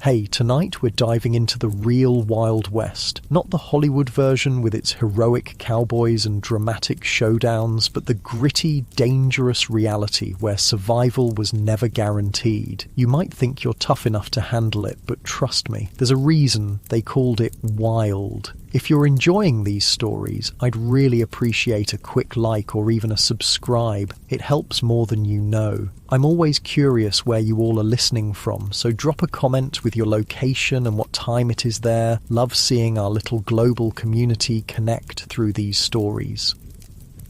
Hey, tonight we're diving into the real Wild West. Not the Hollywood version with its heroic cowboys and dramatic showdowns, but the gritty, dangerous reality where survival was never guaranteed. You might think you're tough enough to handle it, but trust me, there's a reason they called it wild. If you're enjoying these stories, I'd really appreciate a quick like or even a subscribe. It helps more than you know. I'm always curious where you all are listening from, so drop a comment with your location and what time it is there. Love seeing our little global community connect through these stories.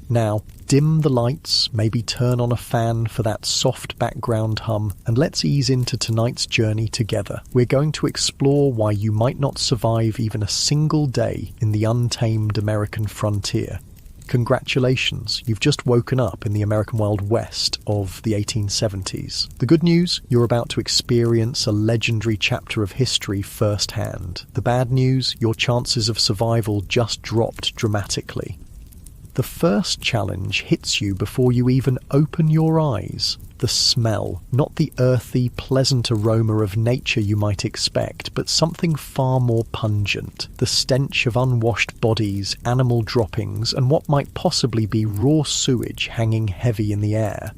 Now, dim the lights, maybe turn on a fan for that soft background hum, and let's ease into tonight's journey together. We're going to explore why you might not survive even a single day in the untamed American frontier. Congratulations, you've just woken up in the American Wild West of the 1870s. The good news, you're about to experience a legendary chapter of history firsthand. The bad news, your chances of survival just dropped dramatically. The first challenge hits you before you even open your eyes. The smell, not the earthy, pleasant aroma of nature you might expect, but something far more pungent. The stench of unwashed bodies, animal droppings, and what might possibly be raw sewage hanging heavy in the air.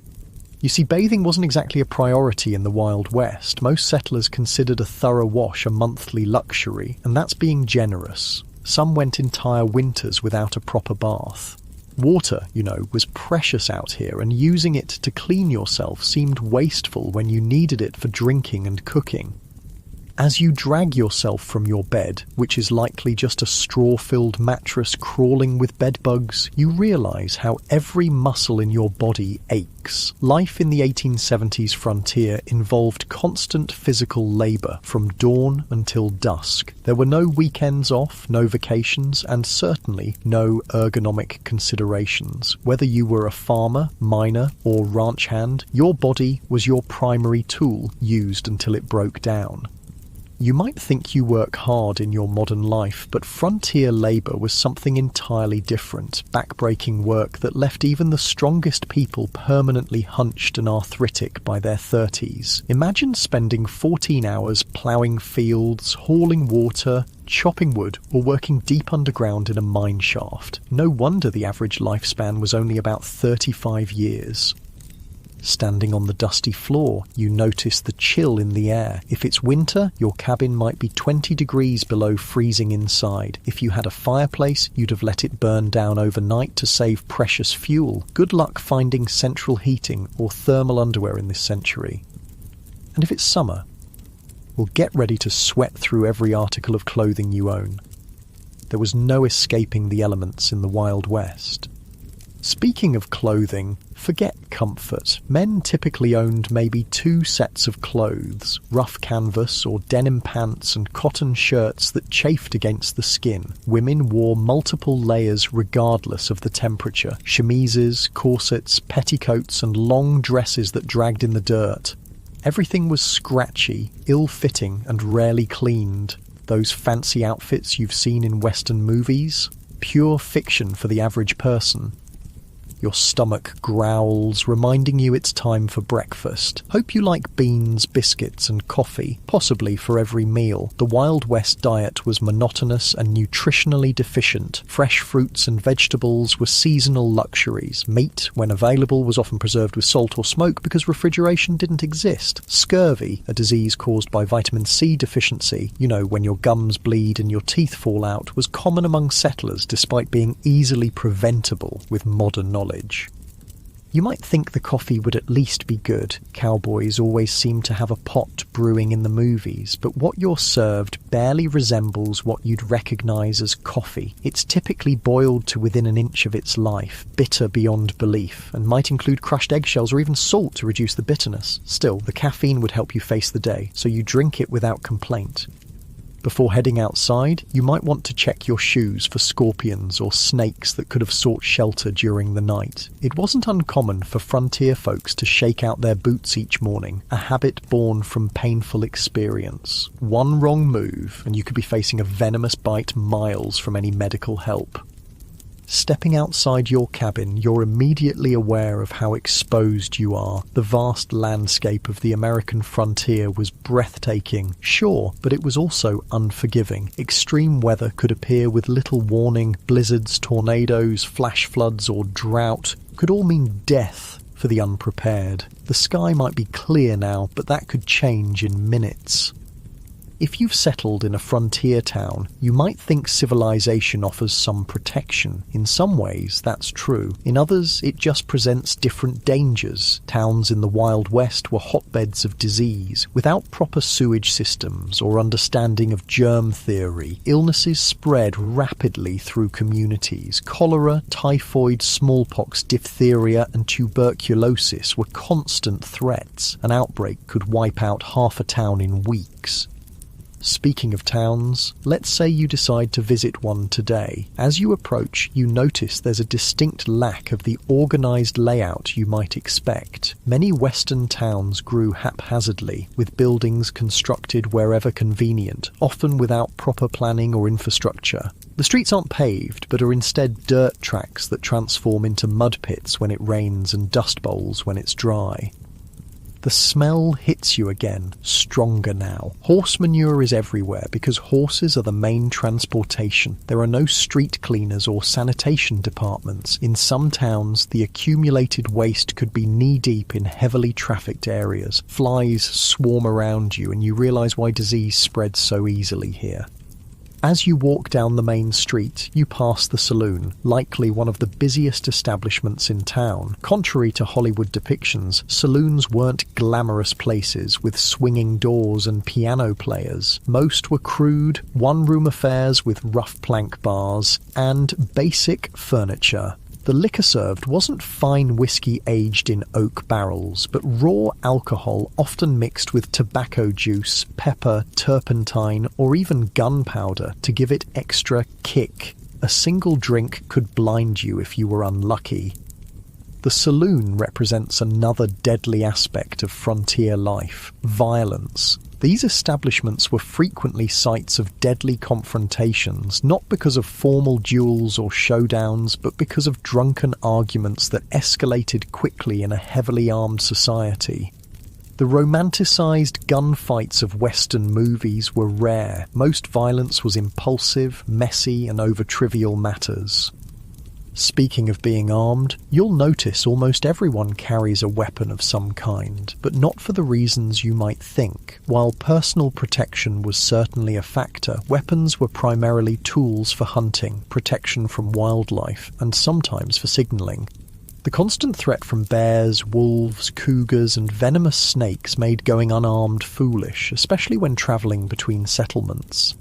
You see, bathing wasn't exactly a priority in the Wild West. Most settlers considered a thorough wash a monthly luxury, and that's being generous. Some went entire winters without a proper bath. Water, was precious out here, and using it to clean yourself seemed wasteful when you needed it for drinking and cooking. As you drag yourself from your bed, which is likely just a straw-filled mattress crawling with bedbugs, you realise how every muscle in your body aches. Life in the 1870s frontier involved constant physical labour from dawn until dusk. There were no weekends off, no vacations, and certainly no ergonomic considerations. Whether you were a farmer, miner, or ranch hand, your body was your primary tool, used until it broke down. You might think you work hard in your modern life, but frontier labour was something entirely different, backbreaking work that left even the strongest people permanently hunched and arthritic by their 30s. Imagine spending 14 hours ploughing fields, hauling water, chopping wood, or working deep underground in a mine shaft. No wonder the average lifespan was only about 35 years. Standing on the dusty floor, you notice the chill in the air. If it's winter, your cabin might be 20 degrees below freezing inside. If you had a fireplace, you'd have let it burn down overnight to save precious fuel. Good luck finding central heating or thermal underwear in this century. And if it's summer, well, get ready to sweat through every article of clothing you own. There was no escaping the elements in the Wild West. Speaking of clothing, forget comfort. Men typically owned maybe 2 sets of clothes, rough canvas or denim pants and cotton shirts that chafed against the skin. Women wore multiple layers regardless of the temperature, chemises, corsets, petticoats and long dresses that dragged in the dirt. Everything was scratchy, ill-fitting and rarely cleaned. Those fancy outfits you've seen in Western movies? Pure fiction for the average person. Your stomach growls, reminding you it's time for breakfast. Hope you like beans, biscuits and coffee, possibly for every meal. The Wild West diet was monotonous and nutritionally deficient. Fresh fruits and vegetables were seasonal luxuries. Meat, when available, was often preserved with salt or smoke because refrigeration didn't exist. Scurvy, a disease caused by vitamin C deficiency, when your gums bleed and your teeth fall out, was common among settlers despite being easily preventable with modern knowledge. You might think the coffee would at least be good. Cowboys always seem to have a pot brewing in the movies, but what you're served barely resembles what you'd recognise as coffee. It's typically boiled to within an inch of its life, bitter beyond belief, and might include crushed eggshells or even salt to reduce the bitterness. Still, the caffeine would help you face the day, so you drink it without complaint. Before heading outside, you might want to check your shoes for scorpions or snakes that could have sought shelter during the night. It wasn't uncommon for frontier folks to shake out their boots each morning, a habit born from painful experience. One wrong move, and you could be facing a venomous bite miles from any medical help. Stepping outside your cabin, you're immediately aware of how exposed you are. The vast landscape of the American frontier was breathtaking, sure, but it was also unforgiving. Extreme weather could appear with little warning. Blizzards, tornadoes, flash floods, or drought could all mean death for the unprepared. The sky might be clear now, but that could change in minutes. If you've settled in a frontier town, you might think civilization offers some protection. In some ways, that's true. In others, it just presents different dangers. Towns in the Wild West were hotbeds of disease. Without proper sewage systems or understanding of germ theory, illnesses spread rapidly through communities. Cholera, typhoid, smallpox, diphtheria, and tuberculosis were constant threats. An outbreak could wipe out half a town in weeks. Speaking of towns, let's say you decide to visit one today. As you approach, you notice there's a distinct lack of the organised layout you might expect. Many Western towns grew haphazardly, with buildings constructed wherever convenient, often without proper planning or infrastructure. The streets aren't paved, but are instead dirt tracks that transform into mud pits when it rains and dust bowls when it's dry. The smell hits you again, stronger now. Horse manure is everywhere because horses are the main transportation. There are no street cleaners or sanitation departments. In some towns, the accumulated waste could be knee-deep in heavily trafficked areas. Flies swarm around you and you realise why disease spreads so easily here. As you walk down the main street, you pass the saloon, likely one of the busiest establishments in town. Contrary to Hollywood depictions, saloons weren't glamorous places with swinging doors and piano players. Most were crude, one-room affairs with rough plank bars and basic furniture. The liquor served wasn't fine whiskey aged in oak barrels, but raw alcohol often mixed with tobacco juice, pepper, turpentine, or even gunpowder to give it extra kick. A single drink could blind you if you were unlucky. The saloon represents another deadly aspect of frontier life: violence. These establishments were frequently sites of deadly confrontations, not because of formal duels or showdowns, but because of drunken arguments that escalated quickly in a heavily armed society. The romanticized gunfights of Western movies were rare. Most violence was impulsive, messy, and over trivial matters. Speaking of being armed, you'll notice almost everyone carries a weapon of some kind, but not for the reasons you might think. While personal protection was certainly a factor, weapons were primarily tools for hunting, protection from wildlife, and sometimes for signaling. The constant threat from bears, wolves, cougars, and venomous snakes made going unarmed foolish, especially when travelling between settlements.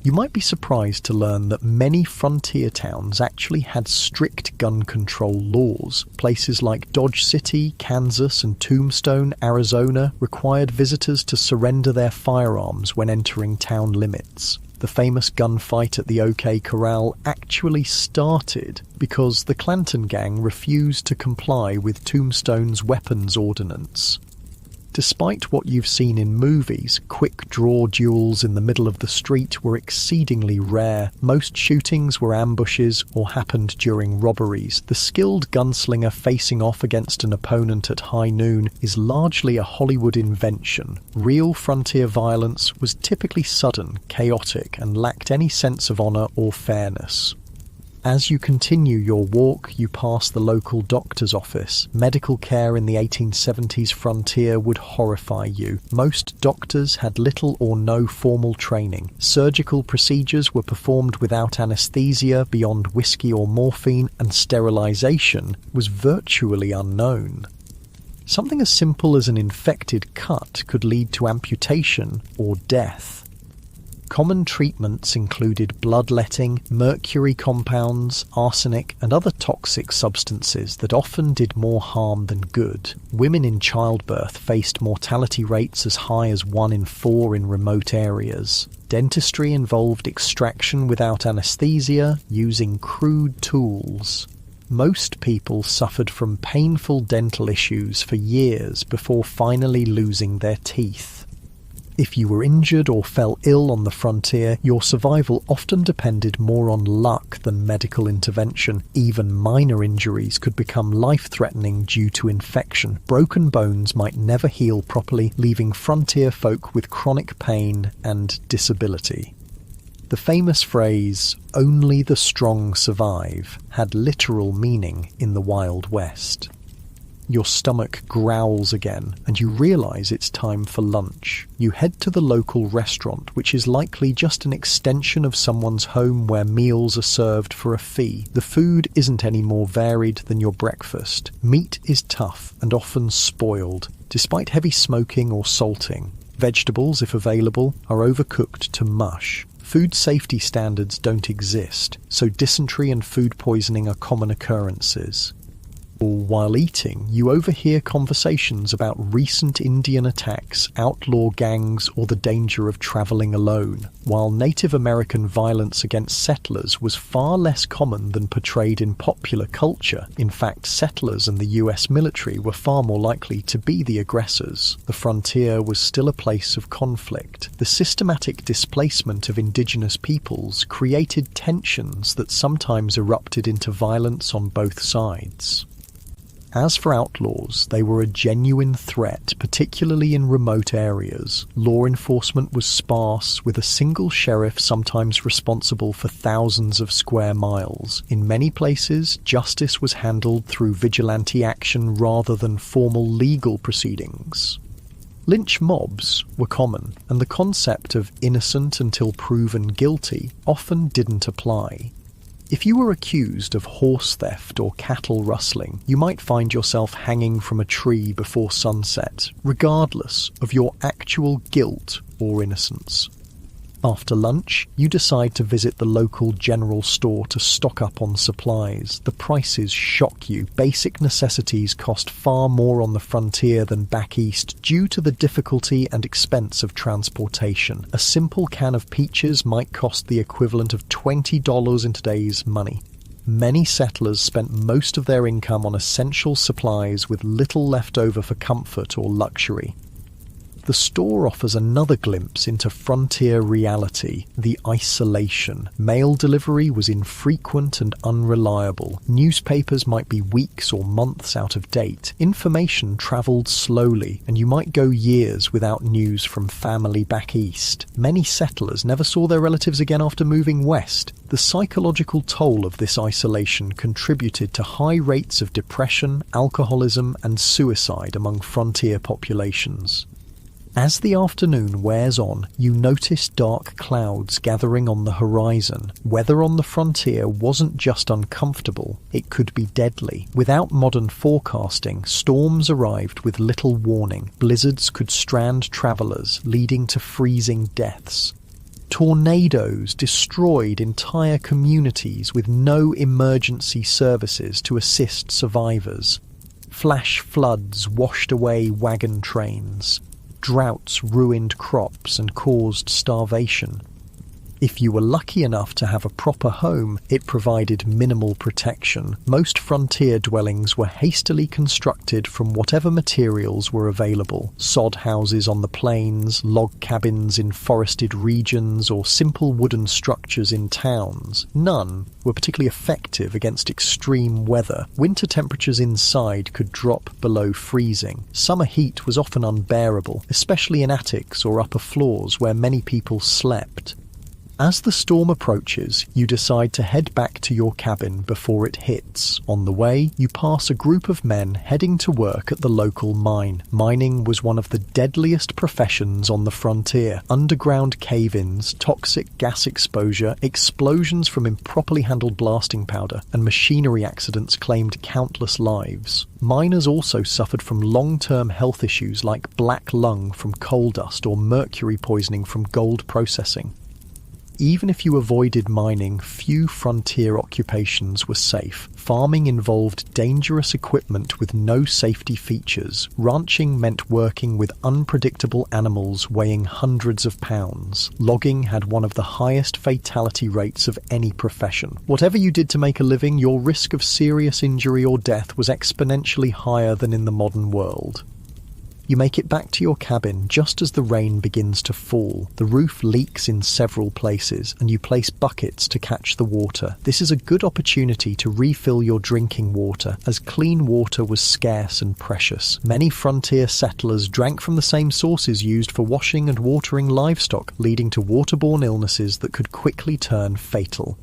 You might be surprised to learn that many frontier towns actually had strict gun control laws. Places like Dodge City, Kansas, and Tombstone, Arizona required visitors to surrender their firearms when entering town limits. The famous gunfight at the OK Corral actually started because the Clanton gang refused to comply with Tombstone's weapons ordinance. Despite what you've seen in movies, quick-draw duels in the middle of the street were exceedingly rare. Most shootings were ambushes or happened during robberies. The skilled gunslinger facing off against an opponent at high noon is largely a Hollywood invention. Real frontier violence was typically sudden, chaotic, and lacked any sense of honor or fairness. As you continue your walk, you pass the local doctor's office. Medical care in the 1870s frontier would horrify you. Most doctors had little or no formal training. Surgical procedures were performed without anesthesia beyond whiskey or morphine, and sterilization was virtually unknown. Something as simple as an infected cut could lead to amputation or death. Common treatments included bloodletting, mercury compounds, arsenic, and other toxic substances that often did more harm than good. Women in childbirth faced mortality rates as high as 1 in 4 in remote areas. Dentistry involved extraction without anesthesia, using crude tools. Most people suffered from painful dental issues for years before finally losing their teeth. If you were injured or fell ill on the frontier, your survival often depended more on luck than medical intervention. Even minor injuries could become life-threatening due to infection. Broken bones might never heal properly, leaving frontier folk with chronic pain and disability. The famous phrase, "only the strong survive," had literal meaning in the Wild West. Your stomach growls again, and you realise it's time for lunch. You head to the local restaurant, which is likely just an extension of someone's home where meals are served for a fee. The food isn't any more varied than your breakfast. Meat is tough and often spoiled, despite heavy smoking or salting. Vegetables, if available, are overcooked to mush. Food safety standards don't exist, so dysentery and food poisoning are common occurrences. While eating, you overhear conversations about recent Indian attacks, outlaw gangs, or the danger of travelling alone, while Native American violence against settlers was far less common than portrayed in popular culture. In fact, settlers and the US military were far more likely to be the aggressors. The frontier was still a place of conflict. The systematic displacement of indigenous peoples created tensions that sometimes erupted into violence on both sides. As for outlaws, they were a genuine threat, particularly in remote areas. Law enforcement was sparse, with a single sheriff sometimes responsible for thousands of square miles. In many places, justice was handled through vigilante action rather than formal legal proceedings. Lynch mobs were common, and the concept of innocent until proven guilty often didn't apply. If you were accused of horse theft or cattle rustling, you might find yourself hanging from a tree before sunset, regardless of your actual guilt or innocence. After lunch, you decide to visit the local general store to stock up on supplies. The prices shock you. Basic necessities cost far more on the frontier than back east due to the difficulty and expense of transportation. A simple can of peaches might cost the equivalent of $20 in today's money. Many settlers spent most of their income on essential supplies with little left over for comfort or luxury. The store offers another glimpse into frontier reality, the isolation. Mail delivery was infrequent and unreliable. Newspapers might be weeks or months out of date. Information travelled slowly, and you might go years without news from family back east. Many settlers never saw their relatives again after moving west. The psychological toll of this isolation contributed to high rates of depression, alcoholism, and suicide among frontier populations. As the afternoon wears on, you notice dark clouds gathering on the horizon. Weather on the frontier wasn't just uncomfortable, it could be deadly. Without modern forecasting, storms arrived with little warning. Blizzards could strand travellers, leading to freezing deaths. Tornadoes destroyed entire communities with no emergency services to assist survivors. Flash floods washed away wagon trains. Droughts ruined crops and caused starvation. If you were lucky enough to have a proper home, it provided minimal protection. Most frontier dwellings were hastily constructed from whatever materials were available. Sod houses on the plains, log cabins in forested regions, or simple wooden structures in towns. None were particularly effective against extreme weather. Winter temperatures inside could drop below freezing. Summer heat was often unbearable, especially in attics or upper floors where many people slept. As the storm approaches, you decide to head back to your cabin before it hits. On the way, you pass a group of men heading to work at the local mine. Mining was one of the deadliest professions on the frontier. Underground cave-ins, toxic gas exposure, explosions from improperly handled blasting powder, and machinery accidents claimed countless lives. Miners also suffered from long-term health issues like black lung from coal dust or mercury poisoning from gold processing. Even if you avoided mining, few frontier occupations were safe. Farming involved dangerous equipment with no safety features. Ranching meant working with unpredictable animals weighing hundreds of pounds. Logging had one of the highest fatality rates of any profession. Whatever you did to make a living, your risk of serious injury or death was exponentially higher than in the modern world. You make it back to your cabin just as the rain begins to fall. The roof leaks in several places, and you place buckets to catch the water. This is a good opportunity to refill your drinking water, as clean water was scarce and precious. Many frontier settlers drank from the same sources used for washing and watering livestock, leading to waterborne illnesses that could quickly turn fatal.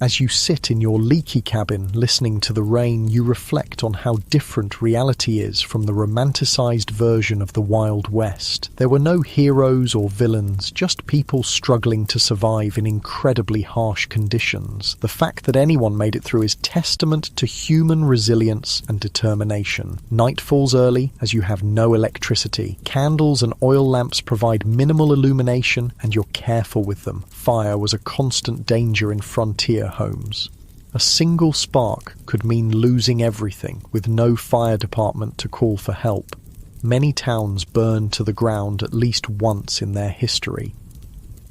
As you sit in your leaky cabin listening to the rain, you reflect on how different reality is from the romanticized version of the Wild West. There were no heroes or villains, just people struggling to survive in incredibly harsh conditions. The fact that anyone made it through is testament to human resilience and determination. Night falls early as you have no electricity. Candles and oil lamps provide minimal illumination, and you're careful with them. Fire was a constant danger in frontier homes. A single spark could mean losing everything, with no fire department to call for help. Many towns burned to the ground at least once in their history.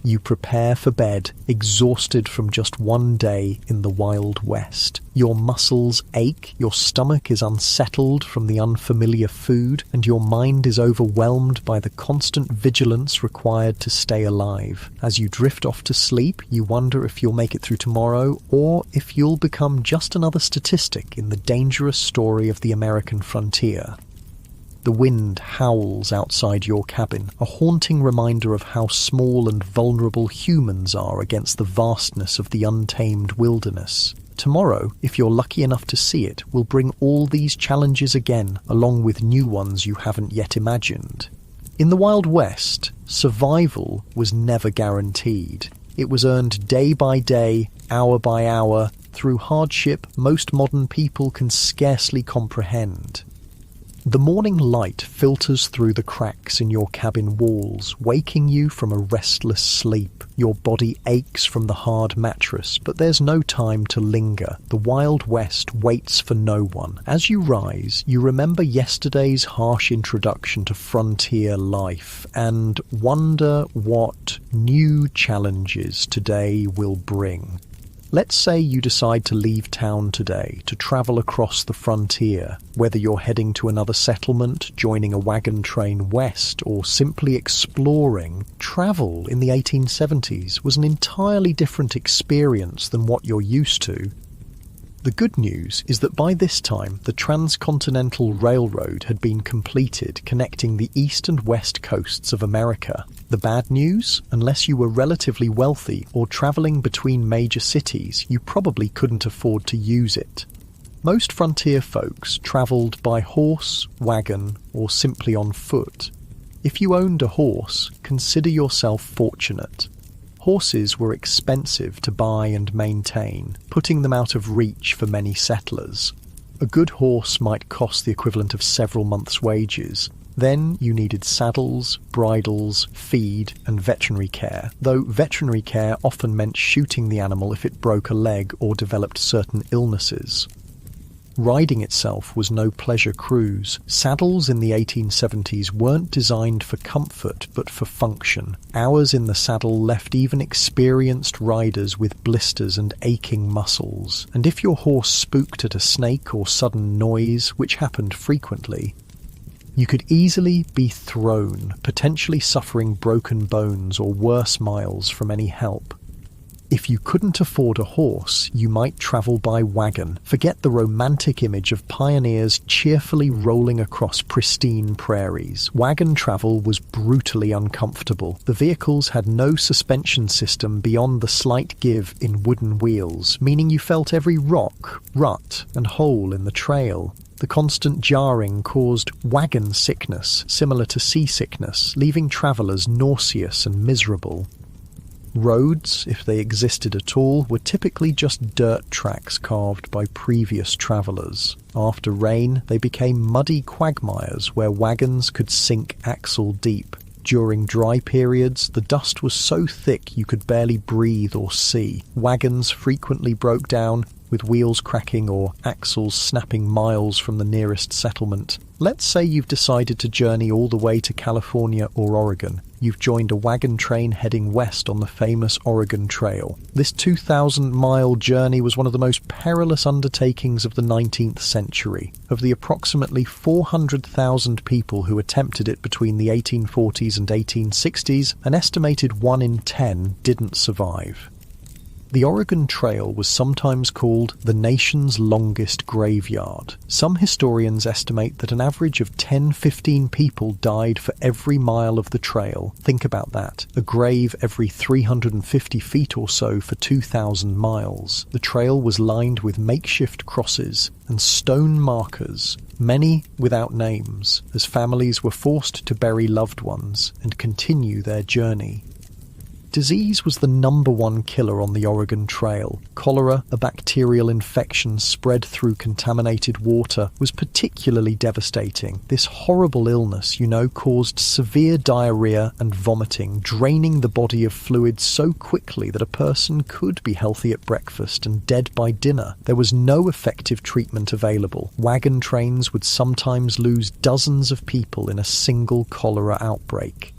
You prepare for bed, exhausted from just one day in the Wild West. Your muscles ache, your stomach is unsettled from the unfamiliar food, and your mind is overwhelmed by the constant vigilance required to stay alive. As you drift off to sleep, you wonder if you'll make it through tomorrow, or if you'll become just another statistic in the dangerous story of the American frontier. The wind howls outside your cabin, a haunting reminder of how small and vulnerable humans are against the vastness of the untamed wilderness. Tomorrow, if you're lucky enough to see it, will bring all these challenges again, along with new ones you haven't yet imagined. In the Wild West, survival was never guaranteed. It was earned day by day, hour by hour, through hardship most modern people can scarcely comprehend. The morning light filters through the cracks in your cabin walls, waking you from a restless sleep. Your body aches from the hard mattress, but there's no time to linger. The Wild West waits for no one. As you rise, you remember yesterday's harsh introduction to frontier life and wonder what new challenges today will bring. Let's say you decide to leave town today to travel across the frontier. Whether you're heading to another settlement, joining a wagon train west, or simply exploring, travel in the 1870s was an entirely different experience than what you're used to. The good news is that by this time, the Transcontinental Railroad had been completed, connecting the east and west coasts of America. The bad news? Unless you were relatively wealthy or travelling between major cities, you probably couldn't afford to use it. Most frontier folks travelled by horse, wagon, or simply on foot. If you owned a horse, consider yourself fortunate. Horses were expensive to buy and maintain, putting them out of reach for many settlers. A good horse might cost the equivalent of several months' wages. Then you needed saddles, bridles, feed, and veterinary care, though veterinary care often meant shooting the animal if it broke a leg or developed certain illnesses. Riding itself was no pleasure cruise. Saddles in the 1870s weren't designed for comfort, but for function. Hours in the saddle left even experienced riders with blisters and aching muscles. And if your horse spooked at a snake or sudden noise, which happened frequently, you could easily be thrown, potentially suffering broken bones or worse miles from any help. If you couldn't afford a horse, you might travel by wagon. Forget the romantic image of pioneers cheerfully rolling across pristine prairies. Wagon travel was brutally uncomfortable. The vehicles had no suspension system beyond the slight give in wooden wheels, meaning you felt every rock, rut, and hole in the trail. The constant jarring caused wagon sickness, similar to seasickness, leaving travellers nauseous and miserable. Roads, if they existed at all, were typically just dirt tracks carved by previous travellers. After rain, they became muddy quagmires where wagons could sink axle deep. During dry periods, the dust was so thick you could barely breathe or see. Wagons frequently broke down, with wheels cracking or axles snapping miles from the nearest settlement. Let's say you've decided to journey all the way to California or Oregon. you've joined a wagon train heading west on the famous Oregon Trail. This 2,000-mile journey was one of the most perilous undertakings of the 19th century. Of the approximately 400,000 people who attempted it between the 1840s and 1860s, an estimated 1 in 10 didn't survive. The Oregon Trail was sometimes called the nation's longest graveyard. Some historians estimate that an average of 10-15 people died for every mile of the trail. Think about that. A grave every 350 feet or so for 2,000 miles. The trail was lined with makeshift crosses and stone markers, many without names, as families were forced to bury loved ones and continue their journey. Disease was the #1 killer on the Oregon Trail. Cholera, a bacterial infection spread through contaminated water, was particularly devastating. This horrible illness, caused severe diarrhea and vomiting, draining the body of fluids so quickly that a person could be healthy at breakfast and dead by dinner. There was no effective treatment available. Wagon trains would sometimes lose dozens of people in a single cholera outbreak.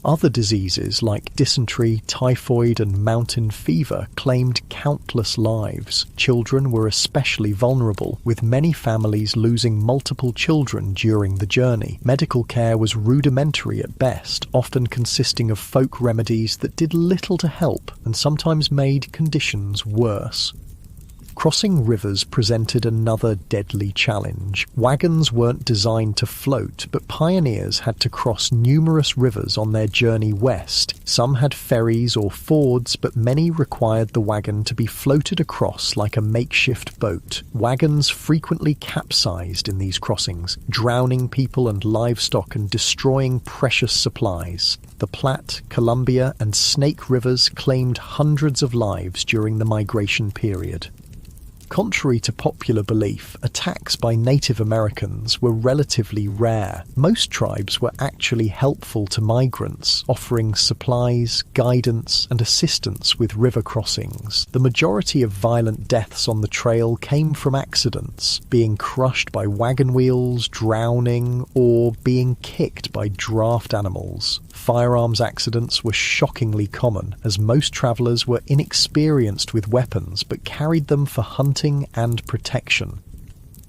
Other diseases like dysentery, typhoid, and mountain fever claimed countless lives. Children were especially vulnerable, with many families losing multiple children during the journey. Medical care was rudimentary at best, often consisting of folk remedies that did little to help and sometimes made conditions worse. Crossing rivers presented another deadly challenge. Wagons weren't designed to float, but pioneers had to cross numerous rivers on their journey west. Some had ferries or fords, but many required the wagon to be floated across like a makeshift boat. Wagons frequently capsized in these crossings, drowning people and livestock and destroying precious supplies. The Platte, Columbia, and Snake Rivers claimed hundreds of lives during the migration period. Contrary to popular belief, attacks by Native Americans were relatively rare. Most tribes were actually helpful to migrants, offering supplies, guidance, and assistance with river crossings. The majority of violent deaths on the trail came from accidents, being crushed by wagon wheels, drowning, or being kicked by draft animals. Firearms accidents were shockingly common, as most travelers were inexperienced with weapons but carried them for hunting and protection.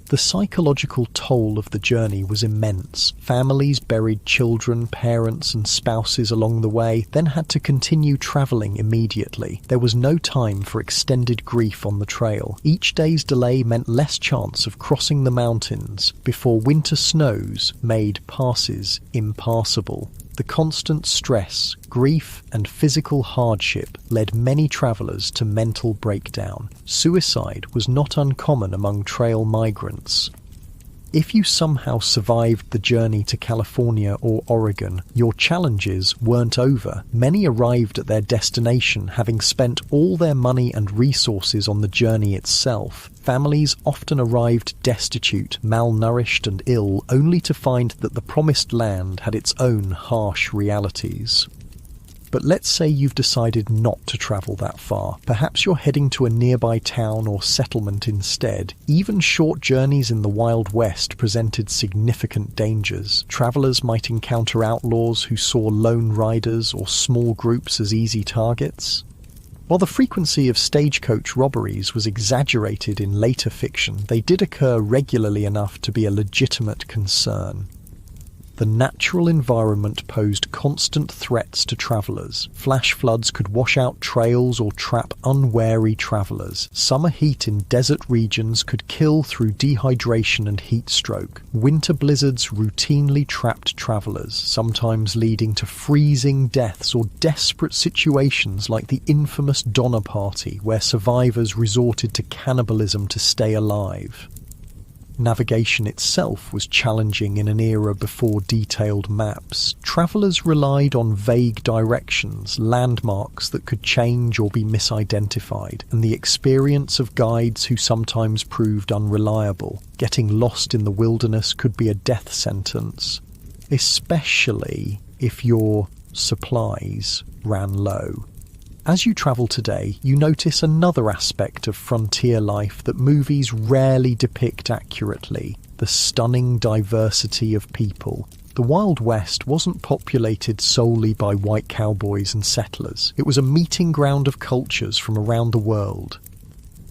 The psychological toll of the journey was immense. Families buried children, parents, and spouses along the way, then had to continue travelling immediately. There was no time for extended grief on the trail. Each day's delay meant less chance of crossing the mountains before winter snows made passes impassable. The constant stress, grief, and physical hardship led many travellers to mental breakdown. Suicide was not uncommon among trail migrants. If you somehow survived the journey to California or Oregon, your challenges weren't over. Many arrived at their destination having spent all their money and resources on the journey itself. Families often arrived destitute, malnourished, and ill, only to find that the promised land had its own harsh realities. But let's say you've decided not to travel that far. Perhaps you're heading to a nearby town or settlement instead. Even short journeys in the Wild West presented significant dangers. Travelers might encounter outlaws who saw lone riders or small groups as easy targets. While the frequency of stagecoach robberies was exaggerated in later fiction, they did occur regularly enough to be a legitimate concern. The natural environment posed constant threats to travellers. Flash floods could wash out trails or trap unwary travellers. Summer heat in desert regions could kill through dehydration and heat stroke. Winter blizzards routinely trapped travellers, sometimes leading to freezing deaths or desperate situations like the infamous Donner Party, where survivors resorted to cannibalism to stay alive. Navigation itself was challenging in an era before detailed maps. Travellers relied on vague directions, landmarks that could change or be misidentified, and the experience of guides who sometimes proved unreliable. Getting lost in the wilderness could be a death sentence, especially if your supplies ran low. As you travel today, you notice another aspect of frontier life that movies rarely depict accurately: the stunning diversity of people. The Wild West wasn't populated solely by white cowboys and settlers. It was a meeting ground of cultures from around the world.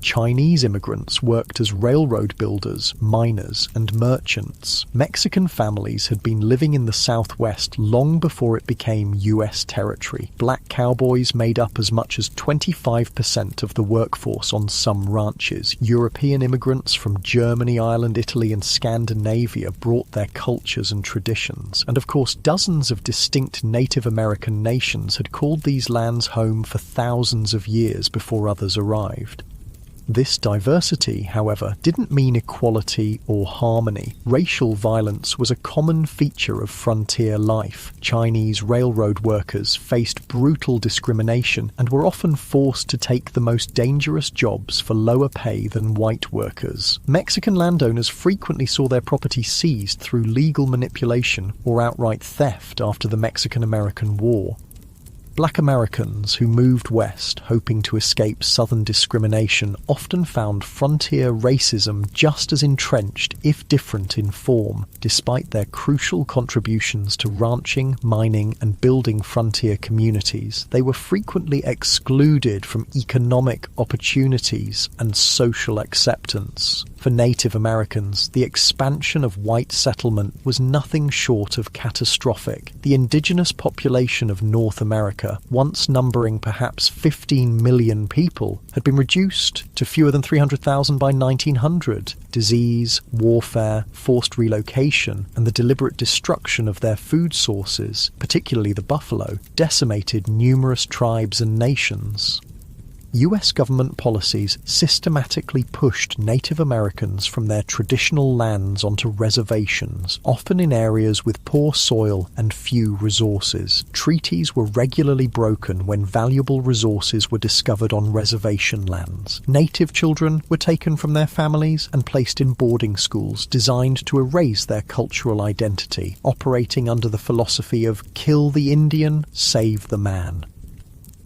Chinese immigrants worked as railroad builders, miners, and merchants. Mexican families had been living in the Southwest long before it became U.S. territory. Black cowboys made up as much as 25% of the workforce on some ranches. European immigrants from Germany, Ireland, Italy, and Scandinavia brought their cultures and traditions. And of course, dozens of distinct Native American nations had called these lands home for thousands of years before others arrived. This diversity, however, didn't mean equality or harmony. Racial violence was a common feature of frontier life. Chinese railroad workers faced brutal discrimination and were often forced to take the most dangerous jobs for lower pay than white workers. Mexican landowners frequently saw their property seized through legal manipulation or outright theft after the Mexican-American War. Black Americans who moved west hoping to escape Southern discrimination often found frontier racism just as entrenched, if different in form. Despite their crucial contributions to ranching, mining, and building frontier communities, they were frequently excluded from economic opportunities and social acceptance. For Native Americans, the expansion of white settlement was nothing short of catastrophic. The indigenous population of North America, once numbering perhaps 15 million people, had been reduced to fewer than 300,000 by 1900. Disease, warfare, forced relocation, and the deliberate destruction of their food sources, particularly the buffalo, decimated numerous tribes and nations. US government policies systematically pushed Native Americans from their traditional lands onto reservations, often in areas with poor soil and few resources. Treaties were regularly broken when valuable resources were discovered on reservation lands. Native children were taken from their families and placed in boarding schools designed to erase their cultural identity, operating under the philosophy of kill the Indian, save the man.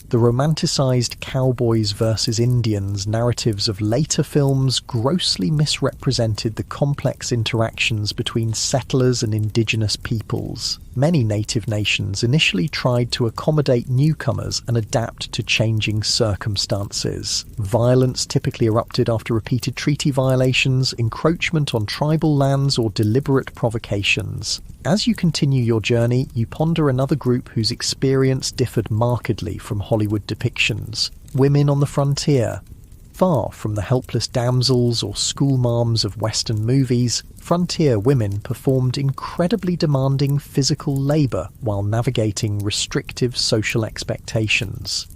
The romanticized cowboys versus Indians narratives of later films grossly misrepresented the complex interactions between settlers and indigenous peoples. Many native nations initially tried to accommodate newcomers and adapt to changing circumstances. Violence typically erupted after repeated treaty violations, encroachment on tribal lands, or deliberate provocations. As you continue your journey, you ponder another group whose experience differed markedly from Hollywood depictions: women on the frontier. Far from the helpless damsels or schoolmarms of Western movies, frontier women performed incredibly demanding physical labour while navigating restrictive social expectations.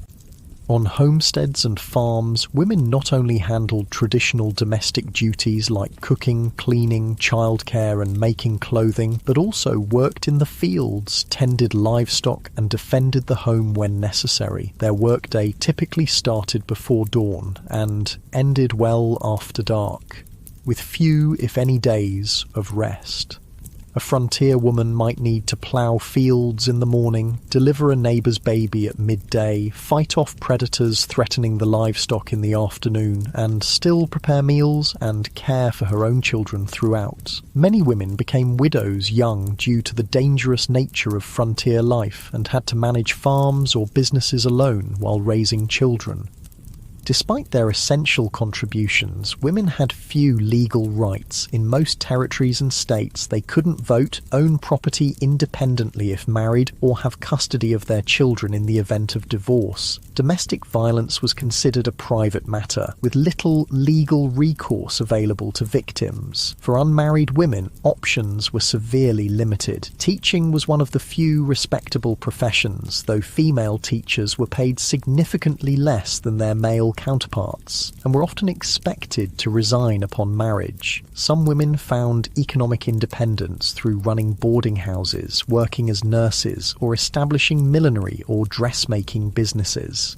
On homesteads and farms, women not only handled traditional domestic duties like cooking, cleaning, childcare and making clothing, but also worked in the fields, tended livestock and defended the home when necessary. Their workday typically started before dawn and ended well after dark, with few, if any, days of rest. A frontier woman might need to plough fields in the morning, deliver a neighbour's baby at midday, fight off predators threatening the livestock in the afternoon, and still prepare meals and care for her own children throughout. Many women became widows young due to the dangerous nature of frontier life and had to manage farms or businesses alone while raising children. Despite their essential contributions, women had few legal rights. In most territories and states, they couldn't vote, own property independently if married, or have custody of their children in the event of divorce. Domestic violence was considered a private matter, with little legal recourse available to victims. For unmarried women, options were severely limited. Teaching was one of the few respectable professions, though female teachers were paid significantly less than their male counterparts, and were often expected to resign upon marriage. Some women found economic independence through running boarding houses, working as nurses, or establishing millinery or dressmaking businesses.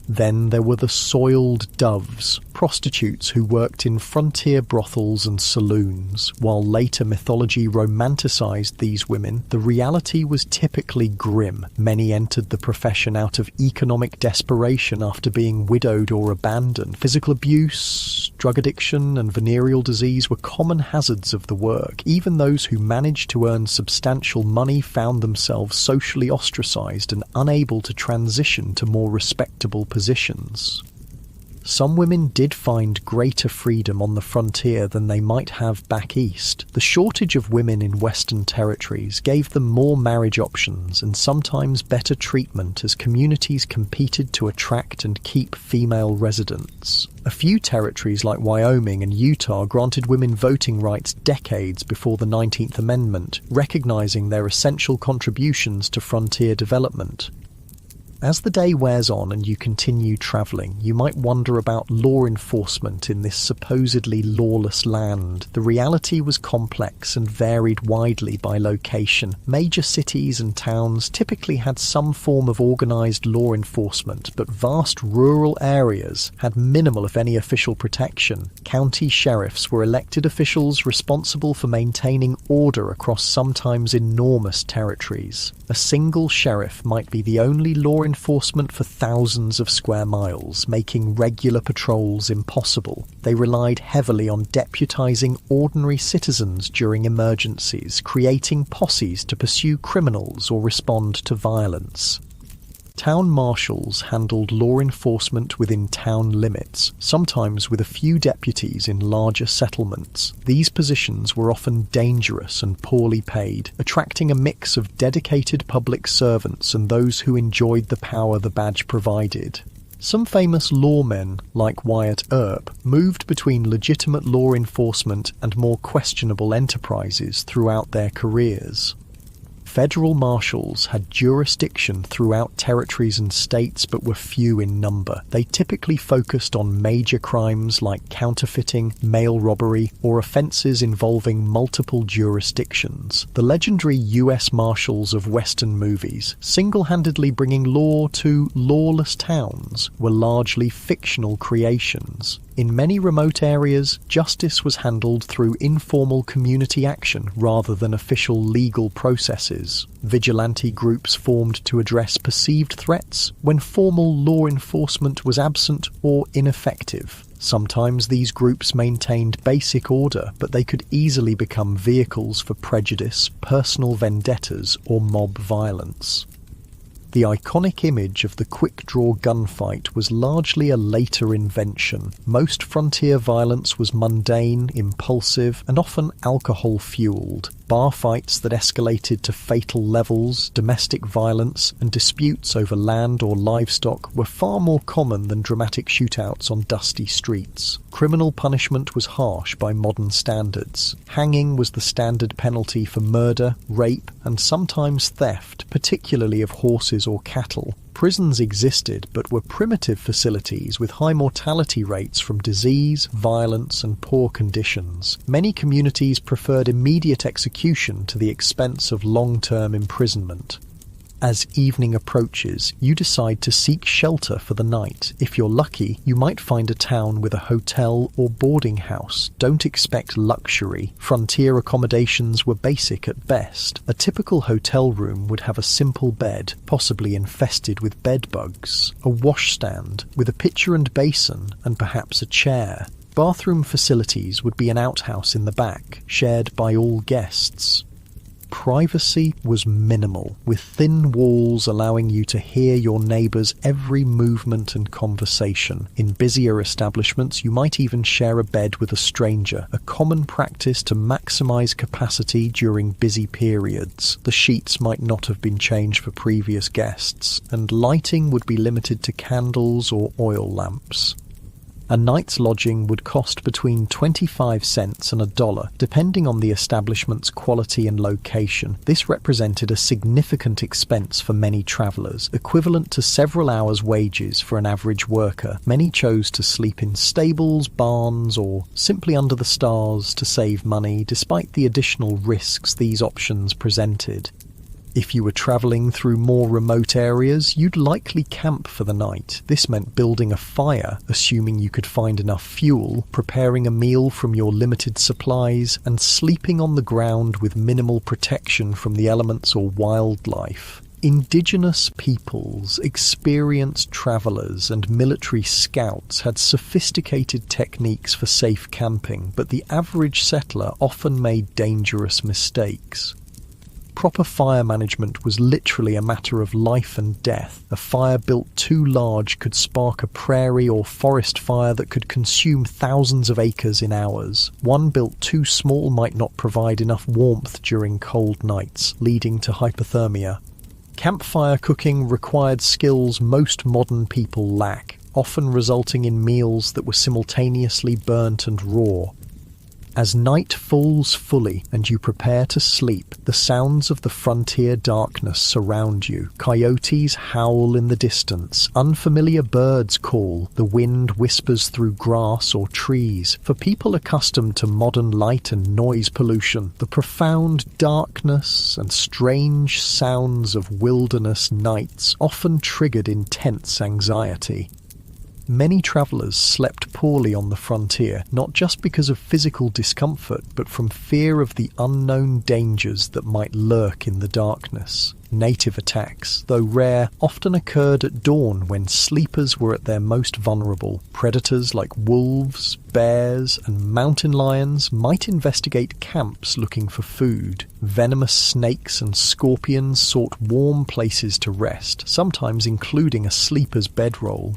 Then there were the soiled doves, prostitutes who worked in frontier brothels and saloons. While later mythology romanticized these women, the reality was typically grim. Many entered the profession out of economic desperation after being widowed or abandoned. Physical abuse, Drug addiction and venereal disease were common hazards of the work. Even those who managed to earn substantial money found themselves socially ostracized and unable to transition to more respectable positions. Some women did find greater freedom on the frontier than they might have back east. The shortage of women in Western territories gave them more marriage options and sometimes better treatment as communities competed to attract and keep female residents. A few territories like Wyoming and Utah granted women voting rights decades before the 19th Amendment, recognizing their essential contributions to frontier development. As the day wears on and you continue travelling, you might wonder about law enforcement in this supposedly lawless land. The reality was complex and varied widely by location. Major cities and towns typically had some form of organised law enforcement, but vast rural areas had minimal, if any, official protection. County sheriffs were elected officials responsible for maintaining order across sometimes enormous territories. A single sheriff might be the only law enforcement for thousands of square miles, making regular patrols impossible. They relied heavily on deputizing ordinary citizens during emergencies, creating posses to pursue criminals or respond to violence. Town marshals handled law enforcement within town limits, sometimes with a few deputies in larger settlements. These positions were often dangerous and poorly paid, attracting a mix of dedicated public servants and those who enjoyed the power the badge provided. Some famous lawmen, like Wyatt Earp, moved between legitimate law enforcement and more questionable enterprises throughout their careers. Federal marshals had jurisdiction throughout territories and states but were few in number. They typically focused on major crimes like counterfeiting, mail robbery, or offences involving multiple jurisdictions. The legendary U.S. Marshals of Western movies, single-handedly bringing law to lawless towns, were largely fictional creations. In many remote areas, justice was handled through informal community action rather than official legal processes. Vigilante groups formed to address perceived threats when formal law enforcement was absent or ineffective. Sometimes these groups maintained basic order, but they could easily become vehicles for prejudice, personal vendettas, or mob violence. The iconic image of the quick-draw gunfight was largely a later invention. Most frontier violence was mundane, impulsive, and often alcohol-fueled. Bar fights that escalated to fatal levels, domestic violence, and disputes over land or livestock were far more common than dramatic shootouts on dusty streets. Criminal punishment was harsh by modern standards. Hanging was the standard penalty for murder, rape, and sometimes theft, particularly of horses or cattle. Prisons existed, but were primitive facilities with high mortality rates from disease, violence, and poor conditions. Many communities preferred immediate execution to the expense of long-term imprisonment. As evening approaches, you decide to seek shelter for the night. If you're lucky, you might find a town with a hotel or boarding house. Don't expect luxury. Frontier accommodations were basic at best. A typical hotel room would have a simple bed, possibly infested with bed bugs, a washstand with a pitcher and basin, and perhaps a chair. Bathroom facilities would be an outhouse in the back, shared by all guests. Privacy was minimal, with thin walls allowing you to hear your neighbours' every movement and conversation. In busier establishments, you might even share a bed with a stranger, a common practice to maximise capacity during busy periods. The sheets might not have been changed for previous guests, and lighting would be limited to candles or oil lamps. A night's lodging would cost between 25 cents and $1, depending on the establishment's quality and location. This represented a significant expense for many travellers, equivalent to several hours' wages for an average worker. Many chose to sleep in stables, barns, or simply under the stars to save money, despite the additional risks these options presented. If you were travelling through more remote areas, you'd likely camp for the night. This meant building a fire, assuming you could find enough fuel, preparing a meal from your limited supplies, and sleeping on the ground with minimal protection from the elements or wildlife. Indigenous peoples, experienced travelers, and military scouts had sophisticated techniques for safe camping, but the average settler often made dangerous mistakes. Proper fire management was literally a matter of life and death. A fire built too large could spark a prairie or forest fire that could consume thousands of acres in hours. One built too small might not provide enough warmth during cold nights, leading to hypothermia. Campfire cooking required skills most modern people lack, often resulting in meals that were simultaneously burnt and raw. As night falls fully and you prepare to sleep, the sounds of the frontier darkness surround you. Coyotes howl in the distance, unfamiliar birds call, the wind whispers through grass or trees. For people accustomed to modern light and noise pollution, the profound darkness and strange sounds of wilderness nights often triggered intense anxiety. Many travellers slept poorly on the frontier, not just because of physical discomfort, but from fear of the unknown dangers that might lurk in the darkness. Native attacks, though rare, often occurred at dawn when sleepers were at their most vulnerable. Predators like wolves, bears, and mountain lions might investigate camps looking for food. Venomous snakes and scorpions sought warm places to rest, sometimes including a sleeper's bedroll.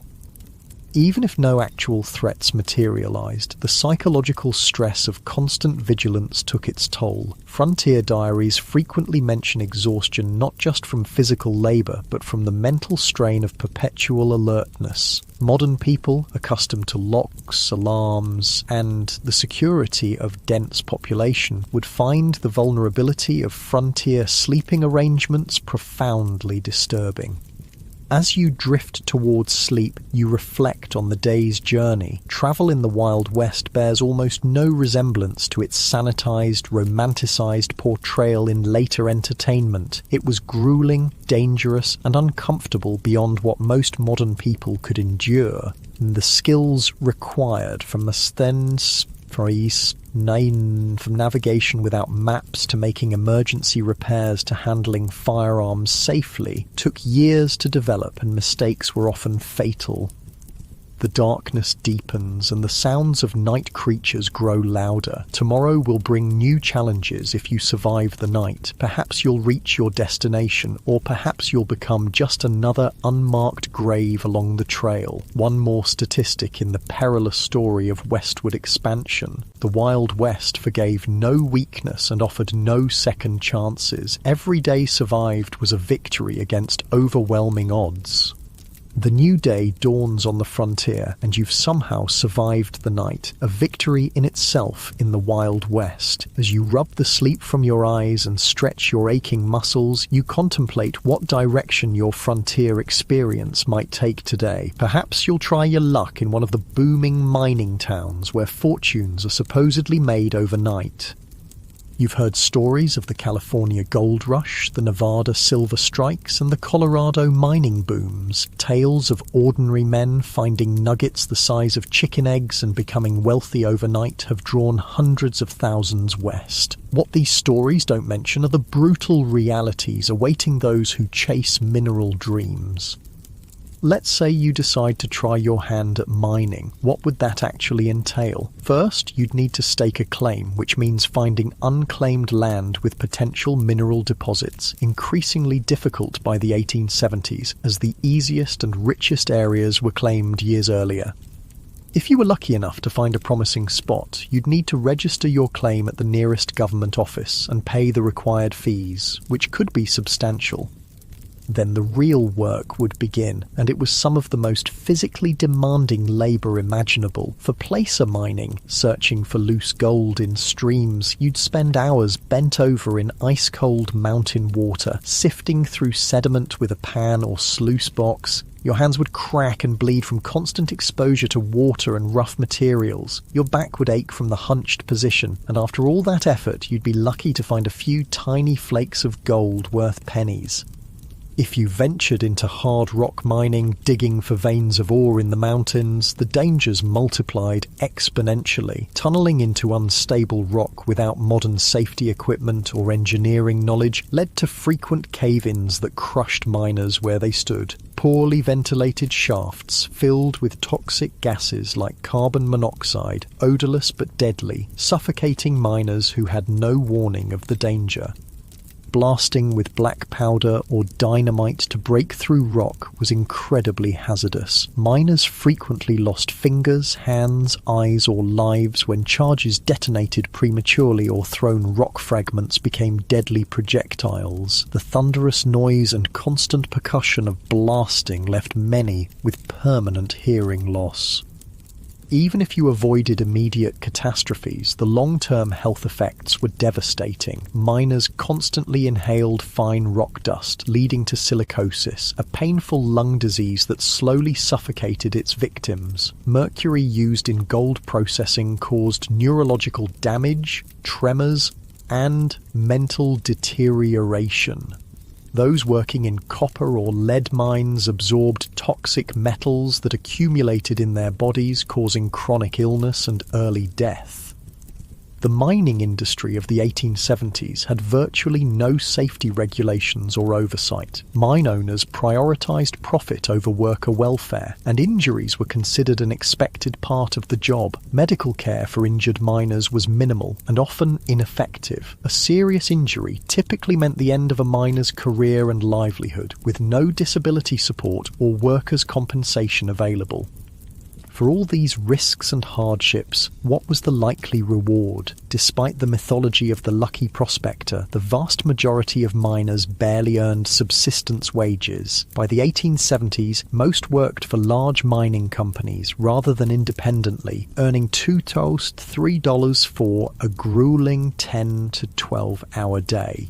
Even if no actual threats materialized, the psychological stress of constant vigilance took its toll. Frontier diaries frequently mention exhaustion not just from physical labor, but from the mental strain of perpetual alertness. Modern people, accustomed to locks, alarms, and the security of dense population, would find the vulnerability of frontier sleeping arrangements profoundly disturbing. As you drift towards sleep, you reflect on the day's journey. Travel in the Wild West bears almost no resemblance to its sanitized, romanticized portrayal in later entertainment. It was grueling, dangerous, and uncomfortable beyond what most modern people could endure. And the skills required from from navigation without maps to making emergency repairs to handling firearms safely took years to develop, and mistakes were often fatal. The darkness deepens and the sounds of night creatures grow louder. Tomorrow will bring new challenges if you survive the night. Perhaps you'll reach your destination, or perhaps you'll become just another unmarked grave along the trail. One more statistic in the perilous story of westward expansion. The Wild West forgave no weakness and offered no second chances. Every day survived was a victory against overwhelming odds. The new day dawns on the frontier, and you've somehow survived the night, a victory in itself in the Wild West. As you rub the sleep from your eyes and stretch your aching muscles, you contemplate what direction your frontier experience might take today. Perhaps you'll try your luck in one of the booming mining towns where fortunes are supposedly made overnight. You've heard stories of the California gold rush, the Nevada silver strikes, and the Colorado mining booms. Tales of ordinary men finding nuggets the size of chicken eggs and becoming wealthy overnight have drawn hundreds of thousands west. What these stories don't mention are the brutal realities awaiting those who chase mineral dreams. Let's say you decide to try your hand at mining. What would that actually entail? First, you'd need to stake a claim, which means finding unclaimed land with potential mineral deposits, increasingly difficult by the 1870s, as the easiest and richest areas were claimed years earlier. If you were lucky enough to find a promising spot, you'd need to register your claim at the nearest government office and pay the required fees, which could be substantial. Then the real work would begin, and it was some of the most physically demanding labour imaginable. For placer mining, searching for loose gold in streams, you'd spend hours bent over in ice-cold mountain water, sifting through sediment with a pan or sluice box. Your hands would crack and bleed from constant exposure to water and rough materials. Your back would ache from the hunched position, and after all that effort, you'd be lucky to find a few tiny flakes of gold worth pennies. If you ventured into hard rock mining, digging for veins of ore in the mountains, the dangers multiplied exponentially. Tunneling into unstable rock without modern safety equipment or engineering knowledge led to frequent cave-ins that crushed miners where they stood. Poorly ventilated shafts filled with toxic gases like carbon monoxide, odorless but deadly, suffocating miners who had no warning of the danger. Blasting with black powder or dynamite to break through rock was incredibly hazardous. Miners frequently lost fingers, hands, eyes, or lives when charges detonated prematurely or thrown rock fragments became deadly projectiles. The thunderous noise and constant percussion of blasting left many with permanent hearing loss. Even if you avoided immediate catastrophes, the long-term health effects were devastating. Miners constantly inhaled fine rock dust, leading to silicosis, a painful lung disease that slowly suffocated its victims. Mercury used in gold processing caused neurological damage, tremors, and mental deterioration. Those working in copper or lead mines absorbed toxic metals that accumulated in their bodies, causing chronic illness and early death. The mining industry of the 1870s had virtually no safety regulations or oversight. Mine owners prioritized profit over worker welfare, and injuries were considered an expected part of the job. Medical care for injured miners was minimal and often ineffective. A serious injury typically meant the end of a miner's career and livelihood, with no disability support or workers' compensation available. For all these risks and hardships, what was the likely reward? Despite the mythology of the lucky prospector, the vast majority of miners barely earned subsistence wages. By the 1870s, most worked for large mining companies rather than independently, earning $2 to $3 for a grueling 10 to 12-hour day.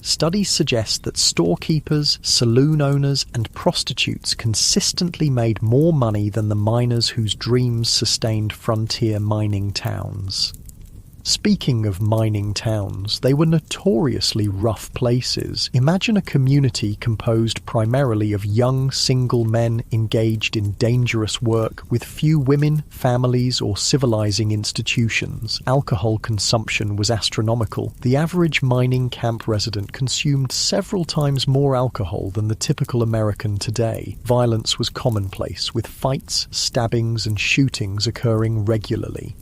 Studies suggest that storekeepers, saloon owners, and prostitutes consistently made more money than the miners whose dreams sustained frontier mining towns. Speaking of mining towns, they were notoriously rough places. Imagine a community composed primarily of young, single men engaged in dangerous work with few women, families, or civilizing institutions. Alcohol consumption was astronomical. The average mining camp resident consumed several times more alcohol than the typical American today. Violence was commonplace, with fights, stabbings, and shootings occurring regularly.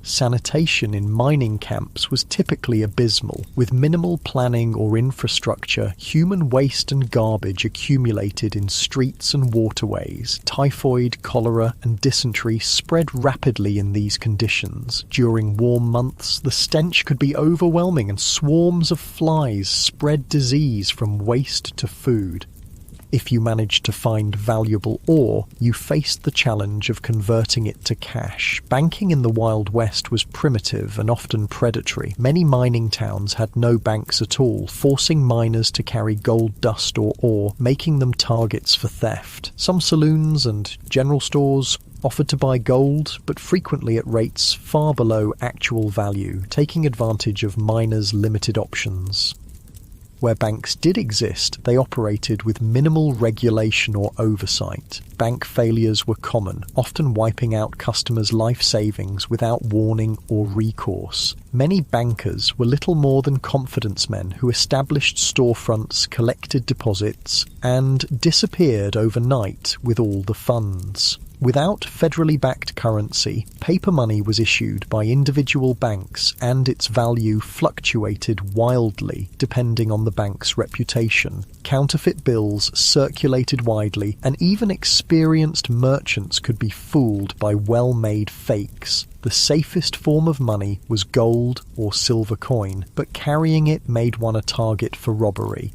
Sanitation in mining camps was typically abysmal. With minimal planning or infrastructure, human waste and garbage accumulated in streets and waterways. Typhoid, cholera, and dysentery spread rapidly in these conditions. During warm months, the stench could be overwhelming and swarms of flies spread disease from waste to food. If you managed to find valuable ore, you faced the challenge of converting it to cash. Banking in the Wild West was primitive and often predatory. Many mining towns had no banks at all, forcing miners to carry gold dust or ore, making them targets for theft. Some saloons and general stores offered to buy gold, but frequently at rates far below actual value, taking advantage of miners' limited options. Where banks did exist, they operated with minimal regulation or oversight. Bank failures were common, often wiping out customers' life savings without warning or recourse. Many bankers were little more than confidence men who established storefronts, collected deposits, and disappeared overnight with all the funds. Without federally backed currency, paper money was issued by individual banks, and its value fluctuated wildly depending on the bank's reputation. Counterfeit bills circulated widely, and even experienced merchants could be fooled by well-made fakes. The safest form of money was gold or silver coin, but carrying it made one a target for robbery.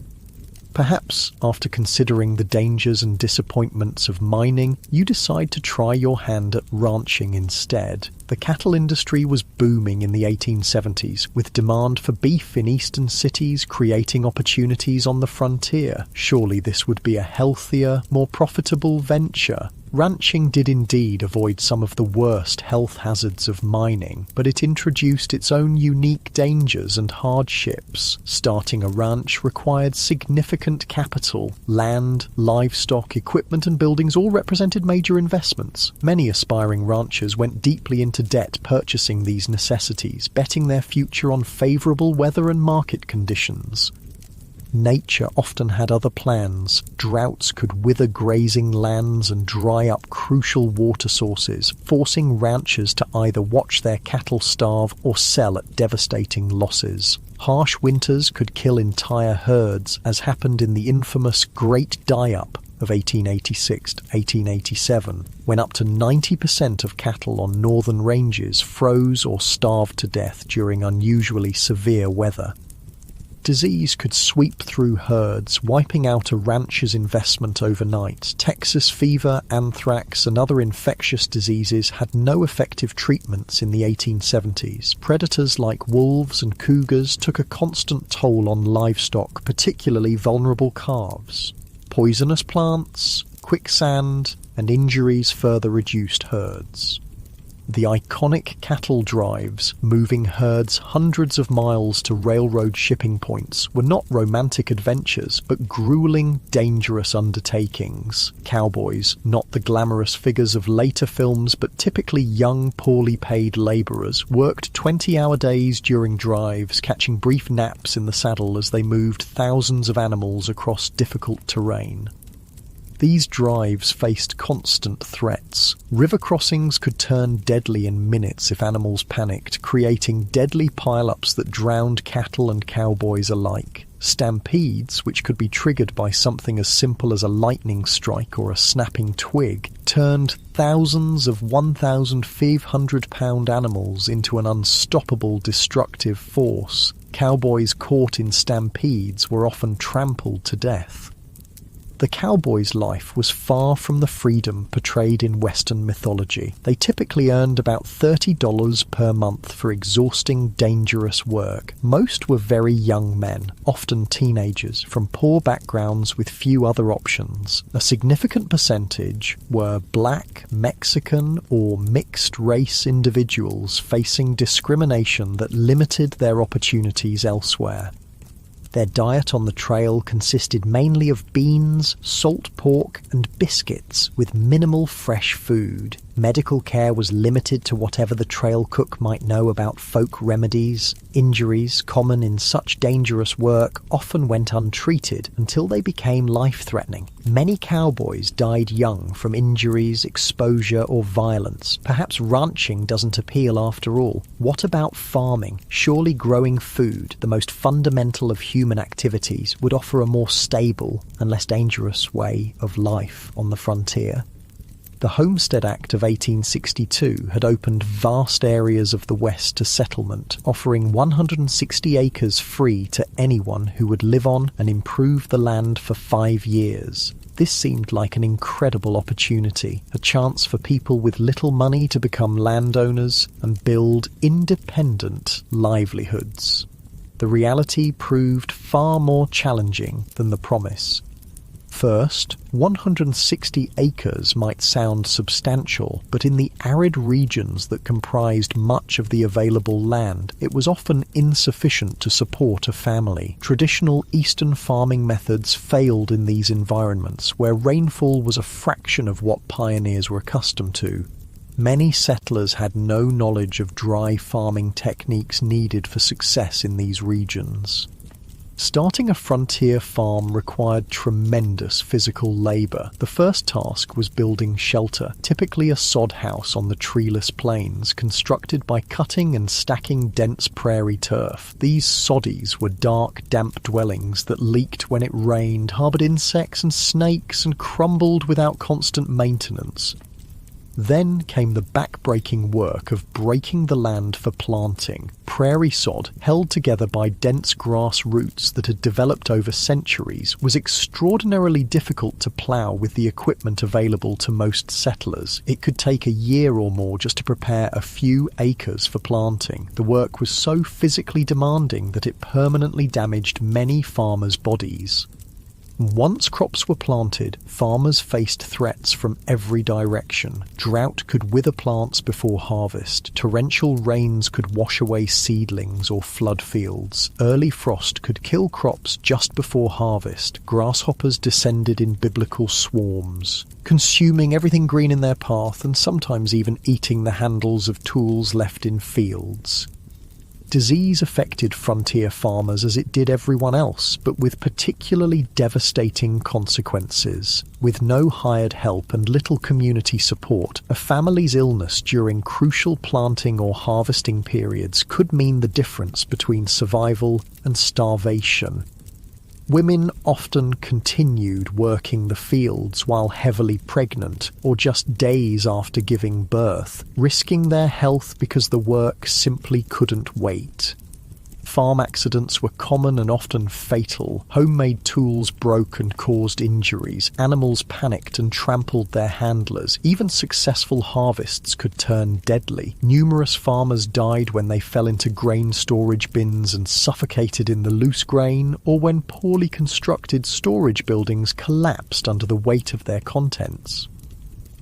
Perhaps, after considering the dangers and disappointments of mining, you decide to try your hand at ranching instead. The cattle industry was booming in the 1870s, with demand for beef in eastern cities creating opportunities on the frontier. Surely this would be a healthier, more profitable venture. Ranching did indeed avoid some of the worst health hazards of mining, but it introduced its own unique dangers and hardships. Starting a ranch required significant capital. Land, livestock, equipment and buildings all represented major investments. Many aspiring ranchers went deeply into debt purchasing these necessities, betting their future on favourable weather and market conditions. Nature often had other plans. Droughts could wither grazing lands and dry up crucial water sources, forcing ranchers to either watch their cattle starve or sell at devastating losses. Harsh winters could kill entire herds, as happened in the infamous Great Die-Up of 1886 to 1887, when up to 90% of cattle on northern ranges froze or starved to death during unusually severe weather. Disease could sweep through herds, wiping out a rancher's investment overnight. Texas fever, anthrax, and other infectious diseases had no effective treatments in the 1870s. Predators like wolves and cougars took a constant toll on livestock, particularly vulnerable calves. Poisonous plants, quicksand, and injuries further reduced herds. The iconic cattle drives, moving herds hundreds of miles to railroad shipping points, were not romantic adventures, but grueling, dangerous undertakings. Cowboys, not the glamorous figures of later films, but typically young, poorly paid labourers, worked 20-hour days during drives, catching brief naps in the saddle as they moved thousands of animals across difficult terrain. These drives faced constant threats. River crossings could turn deadly in minutes if animals panicked, creating deadly pile-ups that drowned cattle and cowboys alike. Stampedes, which could be triggered by something as simple as a lightning strike or a snapping twig, turned thousands of 1,500-pound animals into an unstoppable destructive force. Cowboys caught in stampedes were often trampled to death. The cowboy's life was far from the freedom portrayed in Western mythology. They typically earned about $30 per month for exhausting, dangerous work. Most were very young men, often teenagers, from poor backgrounds with few other options. A significant percentage were black, Mexican, or mixed-race individuals facing discrimination that limited their opportunities elsewhere. Their diet on the trail consisted mainly of beans, salt pork, and biscuits, with minimal fresh food. Medical care was limited to whatever the trail cook might know about folk remedies. Injuries, common in such dangerous work, often went untreated until they became life-threatening. Many cowboys died young from injuries, exposure, or violence. Perhaps ranching doesn't appeal after all. What about farming? Surely growing food, the most fundamental of human activities, would offer a more stable and less dangerous way of life on the frontier. The Homestead Act of 1862 had opened vast areas of the West to settlement, offering 160 acres free to anyone who would live on and improve the land for 5 years. This seemed like an incredible opportunity, a chance for people with little money to become landowners and build independent livelihoods. The reality proved far more challenging than the promise. First, 160 acres might sound substantial, but in the arid regions that comprised much of the available land, it was often insufficient to support a family. Traditional eastern farming methods failed in these environments, where rainfall was a fraction of what pioneers were accustomed to. Many settlers had no knowledge of dry farming techniques needed for success in these regions. Starting a frontier farm required tremendous physical labour. The first task was building shelter, typically a sod house on the treeless plains, constructed by cutting and stacking dense prairie turf. These soddies were dark, damp dwellings that leaked when it rained, harboured insects and snakes, and crumbled without constant maintenance. Then came the back-breaking work of breaking the land for planting. Prairie sod, held together by dense grass roots that had developed over centuries, was extraordinarily difficult to plough with the equipment available to most settlers. It could take a year or more just to prepare a few acres for planting. The work was so physically demanding that it permanently damaged many farmers' bodies. Once crops were planted, farmers faced threats from every direction. Drought could wither plants before harvest, torrential rains could wash away seedlings or flood fields, early frost could kill crops just before harvest, grasshoppers descended in biblical swarms, consuming everything green in their path and sometimes even eating the handles of tools left in fields. Disease affected frontier farmers as it did everyone else, but with particularly devastating consequences. With no hired help and little community support, a family's illness during crucial planting or harvesting periods could mean the difference between survival and starvation. Women often continued working the fields while heavily pregnant or just days after giving birth, risking their health because the work simply couldn't wait. Farm accidents were common and often fatal. Homemade tools broke and caused injuries. Animals panicked and trampled their handlers. Even successful harvests could turn deadly. Numerous farmers died when they fell into grain storage bins and suffocated in the loose grain, or when poorly constructed storage buildings collapsed under the weight of their contents.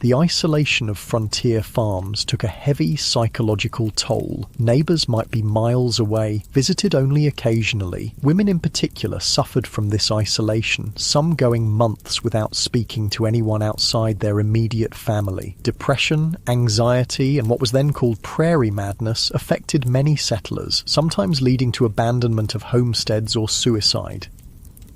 The isolation of frontier farms took a heavy psychological toll. Neighbours might be miles away, visited only occasionally. Women in particular suffered from this isolation, some going months without speaking to anyone outside their immediate family. Depression, anxiety, and what was then called prairie madness affected many settlers, sometimes leading to abandonment of homesteads or suicide.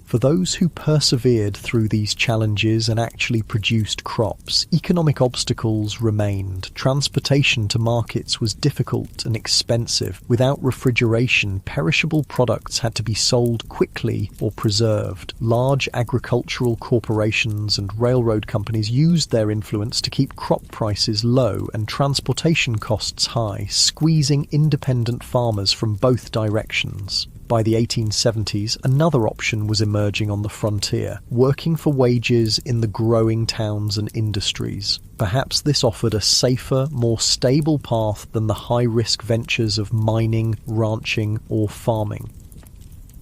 For those who persevered through these challenges and actually produced crops, economic obstacles remained. Transportation to markets was difficult and expensive. Without refrigeration, perishable products had to be sold quickly or preserved. Large agricultural corporations and railroad companies used their influence to keep crop prices low and transportation costs high, squeezing independent farmers from both directions. By the 1870s, another option was emerging on the frontier, working for wages in the growing towns and industries. Perhaps this offered a safer, more stable path than the high-risk ventures of mining, ranching, or farming.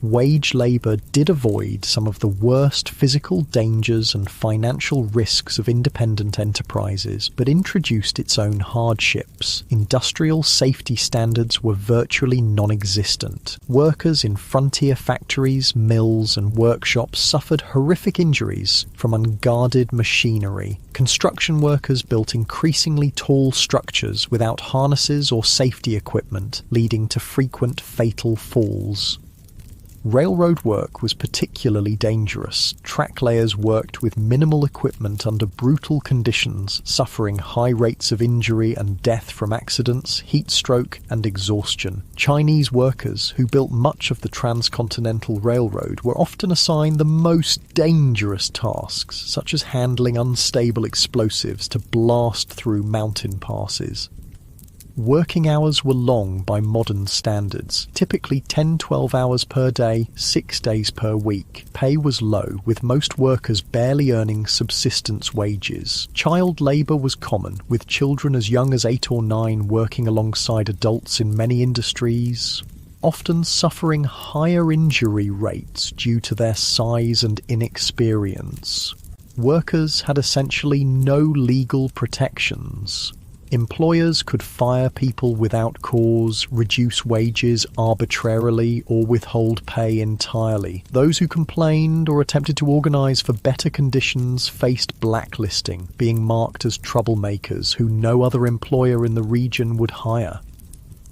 Wage labour did avoid some of the worst physical dangers and financial risks of independent enterprises, but introduced its own hardships. Industrial safety standards were virtually non-existent. Workers in frontier factories, mills, and workshops suffered horrific injuries from unguarded machinery. Construction workers built increasingly tall structures without harnesses or safety equipment, leading to frequent fatal falls. Railroad work was particularly dangerous. Track layers worked with minimal equipment under brutal conditions, suffering high rates of injury and death from accidents, heat stroke, and exhaustion. Chinese workers, who built much of the transcontinental railroad, were often assigned the most dangerous tasks, such as handling unstable explosives to blast through mountain passes. Working hours were long by modern standards, typically 10-12 hours per day, 6 days per week. Pay was low, with most workers barely earning subsistence wages. Child labour was common, with children as young as 8 or 9 working alongside adults in many industries, often suffering higher injury rates due to their size and inexperience. Workers had essentially no legal protections. Employers could fire people without cause, reduce wages arbitrarily, or withhold pay entirely. Those who complained or attempted to organise for better conditions faced blacklisting, being marked as troublemakers who no other employer in the region would hire.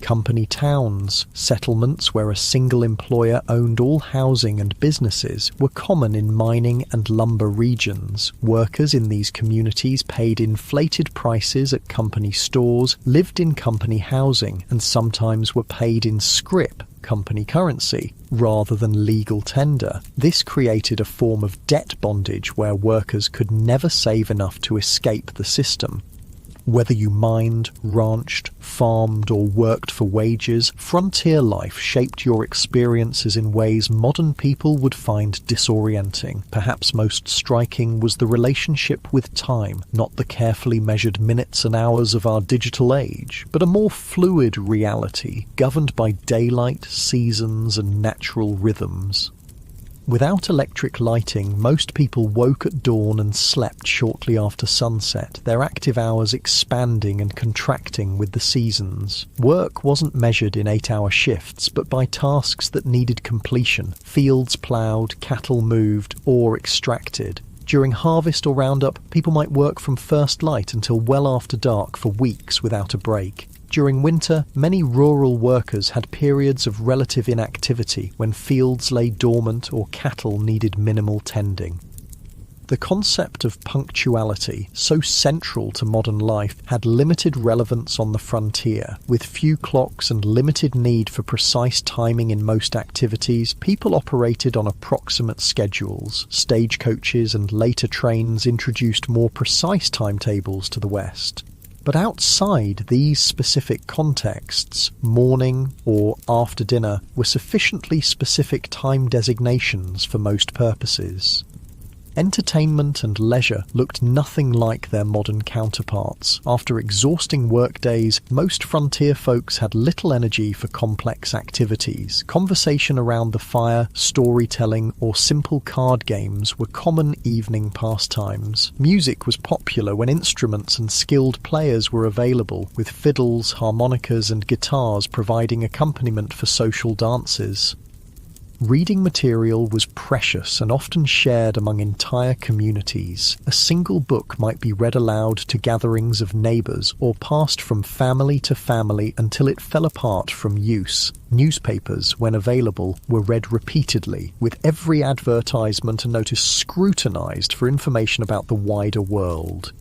Company towns, settlements where a single employer owned all housing and businesses, were common in mining and lumber regions. Workers in these communities paid inflated prices at company stores, lived in company housing, and sometimes were paid in scrip, company currency, rather than legal tender. This created a form of debt bondage where workers could never save enough to escape the system. Whether you mined, ranched, farmed, or worked for wages, frontier life shaped your experiences in ways modern people would find disorienting. Perhaps most striking was the relationship with time, not the carefully measured minutes and hours of our digital age, but a more fluid reality, governed by daylight, seasons, and natural rhythms. Without electric lighting, most people woke at dawn and slept shortly after sunset, their active hours expanding and contracting with the seasons. Work wasn't measured in 8-hour shifts, but by tasks that needed completion: fields ploughed, cattle moved, or extracted. During harvest or roundup, people might work from first light until well after dark for weeks without a break. During winter, many rural workers had periods of relative inactivity when fields lay dormant or cattle needed minimal tending. The concept of punctuality, so central to modern life, had limited relevance on the frontier. With few clocks and limited need for precise timing in most activities, people operated on approximate schedules. Stagecoaches and later trains introduced more precise timetables to the West. But outside these specific contexts, morning or after dinner were sufficiently specific time designations for most purposes. Entertainment and leisure looked nothing like their modern counterparts. After exhausting workdays, most frontier folks had little energy for complex activities. Conversation around the fire, storytelling, or simple card games were common evening pastimes. Music was popular when instruments and skilled players were available, with fiddles, harmonicas, and guitars providing accompaniment for social dances. Reading material was precious and often shared among entire communities. A single book might be read aloud to gatherings of neighbours or passed from family to family until it fell apart from use. Newspapers, when available, were read repeatedly, with every advertisement and notice scrutinised for information about the wider world.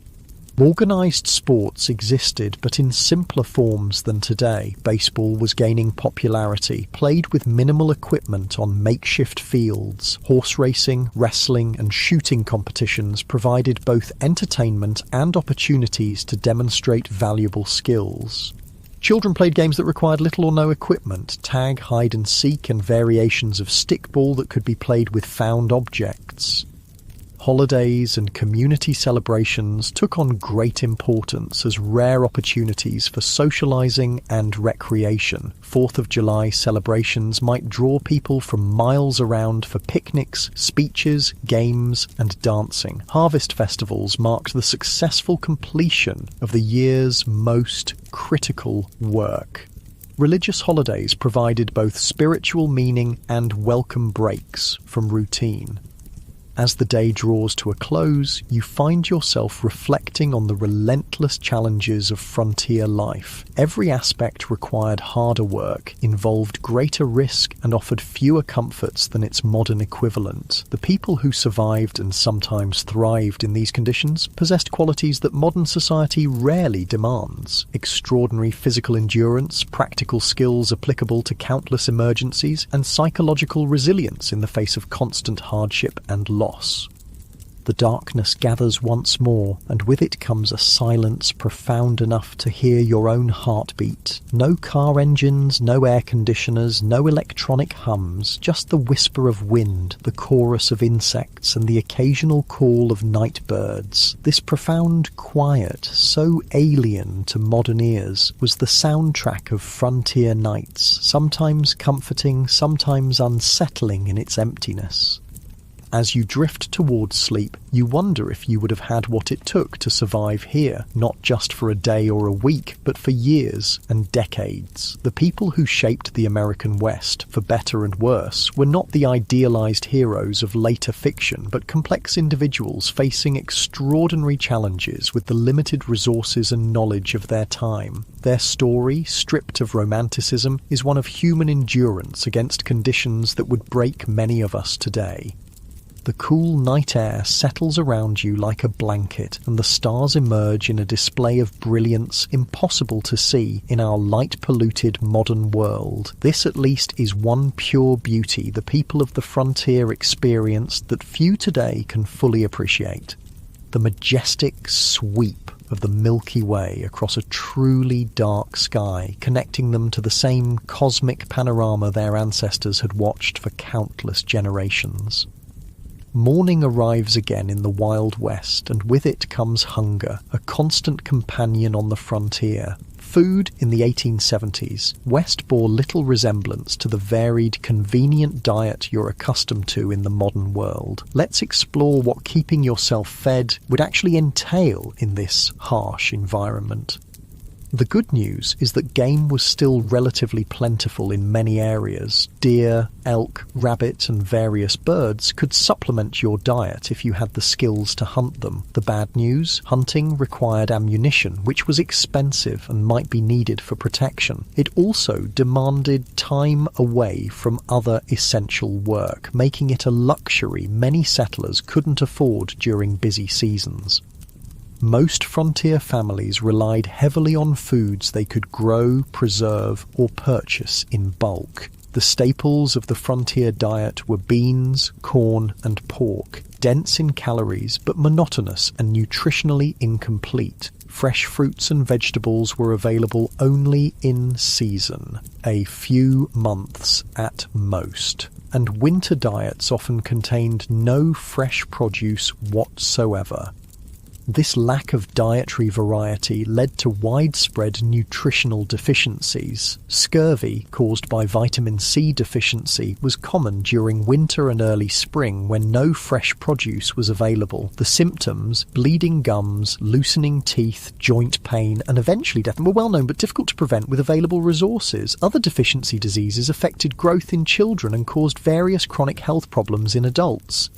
Organised sports existed, but in simpler forms than today. Baseball was gaining popularity, played with minimal equipment on makeshift fields. Horse racing, wrestling, and shooting competitions provided both entertainment and opportunities to demonstrate valuable skills. Children played games that required little or no equipment: tag, hide and seek, and variations of stickball that could be played with found objects. Holidays and community celebrations took on great importance as rare opportunities for socializing and recreation. 4th of July celebrations might draw people from miles around for picnics, speeches, games, and dancing. Harvest festivals marked the successful completion of the year's most critical work. Religious holidays provided both spiritual meaning and welcome breaks from routine. As the day draws to a close, you find yourself reflecting on the relentless challenges of frontier life. Every aspect required harder work, involved greater risk, and offered fewer comforts than its modern equivalent. The people who survived and sometimes thrived in these conditions possessed qualities that modern society rarely demands: extraordinary physical endurance, practical skills applicable to countless emergencies, and psychological resilience in the face of constant hardship and loss. The darkness gathers once more, and with it comes a silence profound enough to hear your own heartbeat. No car engines, no air conditioners, no electronic hums, just the whisper of wind, the chorus of insects, and the occasional call of night birds. This profound quiet, so alien to modern ears, was the soundtrack of frontier nights, sometimes comforting, sometimes unsettling in its emptiness. As you drift towards sleep, you wonder if you would have had what it took to survive here, not just for a day or a week, but for years and decades. The people who shaped the American West, for better and worse, were not the idealized heroes of later fiction, but complex individuals facing extraordinary challenges with the limited resources and knowledge of their time. Their story, stripped of romanticism, is one of human endurance against conditions that would break many of us today. The cool night air settles around you like a blanket, and the stars emerge in a display of brilliance impossible to see in our light-polluted modern world. This at least is one pure beauty the people of the frontier experienced that few today can fully appreciate. The majestic sweep of the Milky Way across a truly dark sky, connecting them to the same cosmic panorama their ancestors had watched for countless generations. Morning arrives again in the Wild West, and with it comes hunger, a constant companion on the frontier. Food in the 1870s, West bore little resemblance to the varied, convenient diet you're accustomed to in the modern world. Let's explore what keeping yourself fed would actually entail in this harsh environment. The good news is that game was still relatively plentiful in many areas. Deer, elk, rabbit and various birds could supplement your diet if you had the skills to hunt them. The bad news? Hunting required ammunition, which was expensive and might be needed for protection. It also demanded time away from other essential work, making it a luxury many settlers couldn't afford during busy seasons. Most frontier families relied heavily on foods they could grow, preserve, or purchase in bulk. The staples of the frontier diet were beans, corn, and pork, dense in calories but monotonous and nutritionally incomplete. Fresh fruits and vegetables were available only in season, a few months at most, and winter diets often contained no fresh produce whatsoever. This lack of dietary variety led to widespread nutritional deficiencies. Scurvy, caused by vitamin C deficiency, was common during winter and early spring when no fresh produce was available. The symptoms, bleeding gums, loosening teeth, joint pain, and eventually death, were well known but difficult to prevent with available resources. Other deficiency diseases affected growth in children and caused various chronic health problems in adults.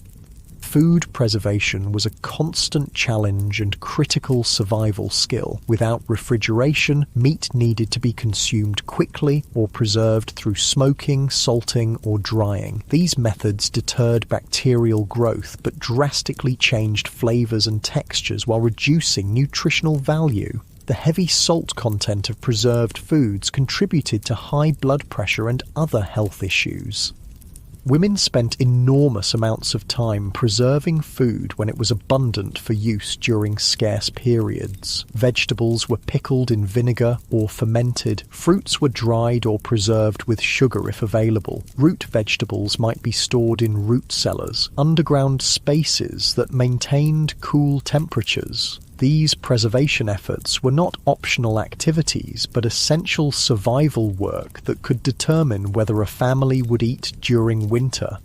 Food preservation was a constant challenge and critical survival skill. Without refrigeration, meat needed to be consumed quickly or preserved through smoking, salting, or drying. These methods deterred bacterial growth but drastically changed flavors and textures while reducing nutritional value. The heavy salt content of preserved foods contributed to high blood pressure and other health issues. Women spent enormous amounts of time preserving food when it was abundant for use during scarce periods. Vegetables were pickled in vinegar or fermented. Fruits were dried or preserved with sugar if available. Root vegetables might be stored in root cellars, underground spaces that maintained cool temperatures. These preservation efforts were not optional activities, but essential survival work that could determine whether a family would eat during winter.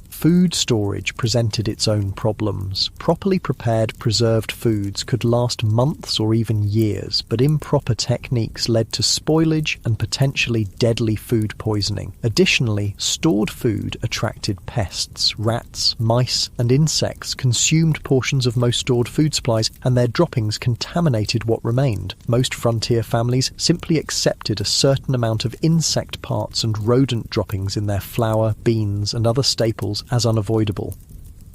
Food storage presented its own problems. Properly prepared preserved foods could last months or even years, but improper techniques led to spoilage and potentially deadly food poisoning. Additionally, stored food attracted pests. Rats, mice, and insects consumed portions of most stored food supplies, and their droppings contaminated what remained. Most frontier families simply accepted a certain amount of insect parts and rodent droppings in their flour, beans, and other staples as unavoidable.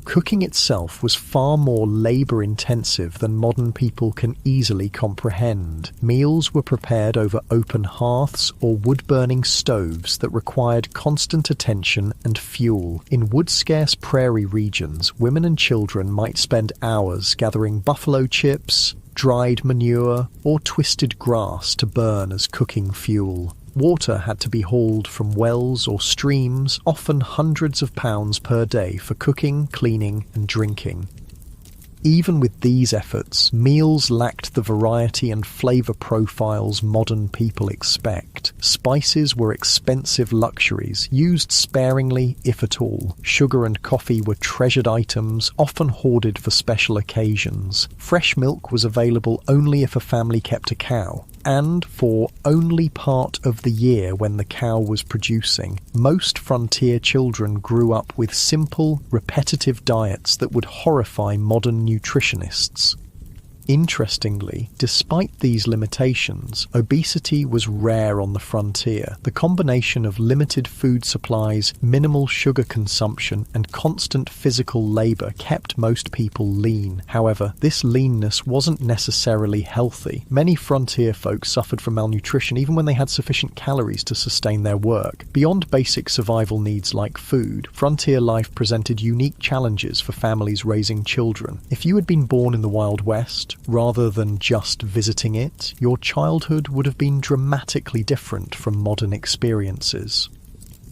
Cooking itself was far more labour-intensive than modern people can easily comprehend. Meals were prepared over open hearths or wood-burning stoves that required constant attention and fuel. In wood-scarce prairie regions, women and children might spend hours gathering buffalo chips, dried manure, or twisted grass to burn as cooking fuel. Water had to be hauled from wells or streams, often hundreds of pounds per day for cooking, cleaning, and drinking. Even with these efforts, meals lacked the variety and flavour profiles modern people expect. Spices were expensive luxuries, used sparingly if at all. Sugar and coffee were treasured items, often hoarded for special occasions. Fresh milk was available only if a family kept a cow, and for only part of the year when the cow was producing. Most frontier children grew up with simple, repetitive diets that would horrify modern nutritionists. Interestingly, despite these limitations, obesity was rare on the frontier. The combination of limited food supplies, minimal sugar consumption, and constant physical labour kept most people lean. However, this leanness wasn't necessarily healthy. Many frontier folk suffered from malnutrition even when they had sufficient calories to sustain their work. Beyond basic survival needs like food, frontier life presented unique challenges for families raising children. If you had been born in the Wild West, rather than just visiting it, your childhood would have been dramatically different from modern experiences.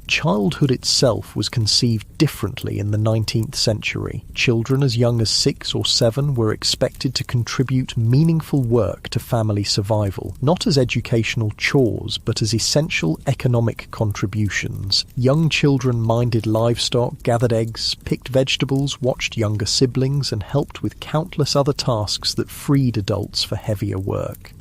Childhood itself was conceived differently in the 19th century. Children as young as 6 or 7 were expected to contribute meaningful work to family survival, not as educational chores, but as essential economic contributions. Young children minded livestock, gathered eggs, picked vegetables, watched younger siblings, and helped with countless other tasks that freed adults for heavier work.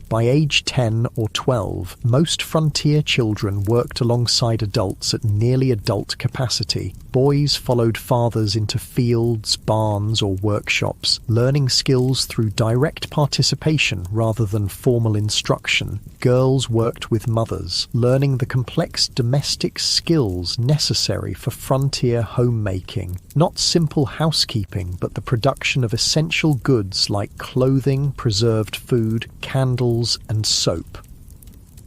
By age 10 or 12, most frontier children worked alongside adults at nearly adult capacity. Boys followed fathers into fields, barns, or workshops, learning skills through direct participation rather than formal instruction. Girls worked with mothers, learning the complex domestic skills necessary for frontier homemaking. Not simple housekeeping, but the production of essential goods like clothing, preserved food, candles, and soap.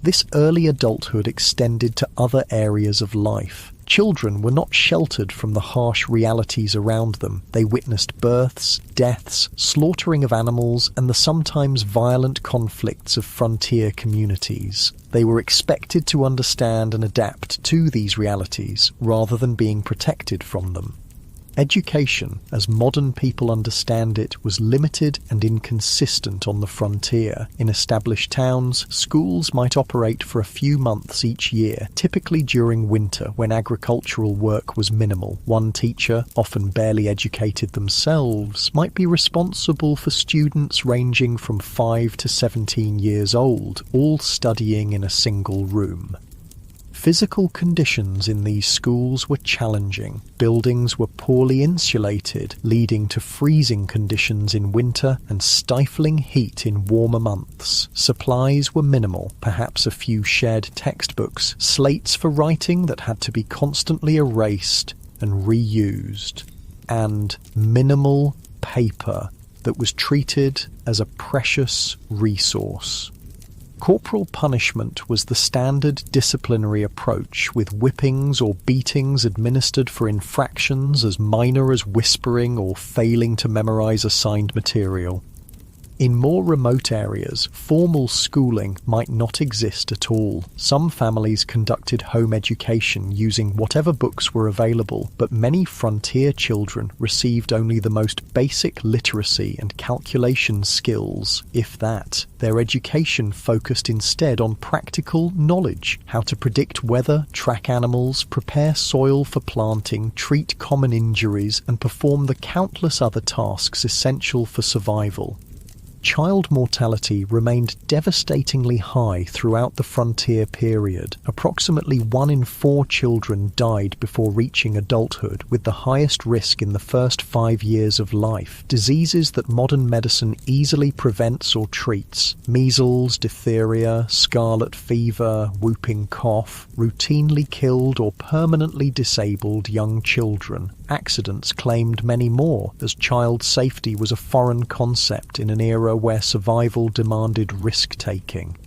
This early adulthood extended to other areas of life. Children were not sheltered from the harsh realities around them. They witnessed births, deaths, slaughtering of animals, and the sometimes violent conflicts of frontier communities. They were expected to understand and adapt to these realities rather than being protected from them. Education, as modern people understand it, was limited and inconsistent on the frontier. In established towns, schools might operate for a few months each year, typically during winter when agricultural work was minimal. One teacher, often barely educated themselves, might be responsible for students ranging from 5 to 17 years old, all studying in a single room. Physical conditions in these schools were challenging. Buildings were poorly insulated, leading to freezing conditions in winter and stifling heat in warmer months. Supplies were minimal, perhaps a few shared textbooks, slates for writing that had to be constantly erased and reused, and minimal paper that was treated as a precious resource. Corporal punishment was the standard disciplinary approach, with whippings or beatings administered for infractions as minor as whispering or failing to memorize assigned material. In more remote areas, formal schooling might not exist at all. Some families conducted home education using whatever books were available, but many frontier children received only the most basic literacy and calculation skills, if that. Their education focused instead on practical knowledge, how to predict weather, track animals, prepare soil for planting, treat common injuries, and perform the countless other tasks essential for survival. Child mortality remained devastatingly high throughout the frontier period. Approximately 1 in 4 children died before reaching adulthood, with the highest risk in the first 5 years of life. Diseases that modern medicine easily prevents or treats, measles, diphtheria, scarlet fever, whooping cough, routinely killed or permanently disabled young children. Accidents claimed many more, as child safety was a foreign concept in an era where survival demanded risk-taking.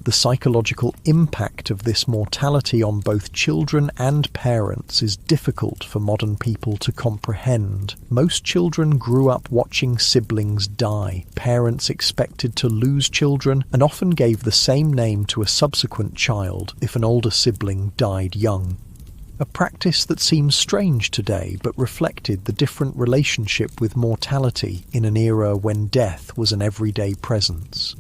The psychological impact of this mortality on both children and parents is difficult for modern people to comprehend. Most children grew up watching siblings die. Parents expected to lose children and often gave the same name to a subsequent child if an older sibling died young. A practice that seems strange today, but reflected the different relationship with mortality in an era when death was an everyday presence.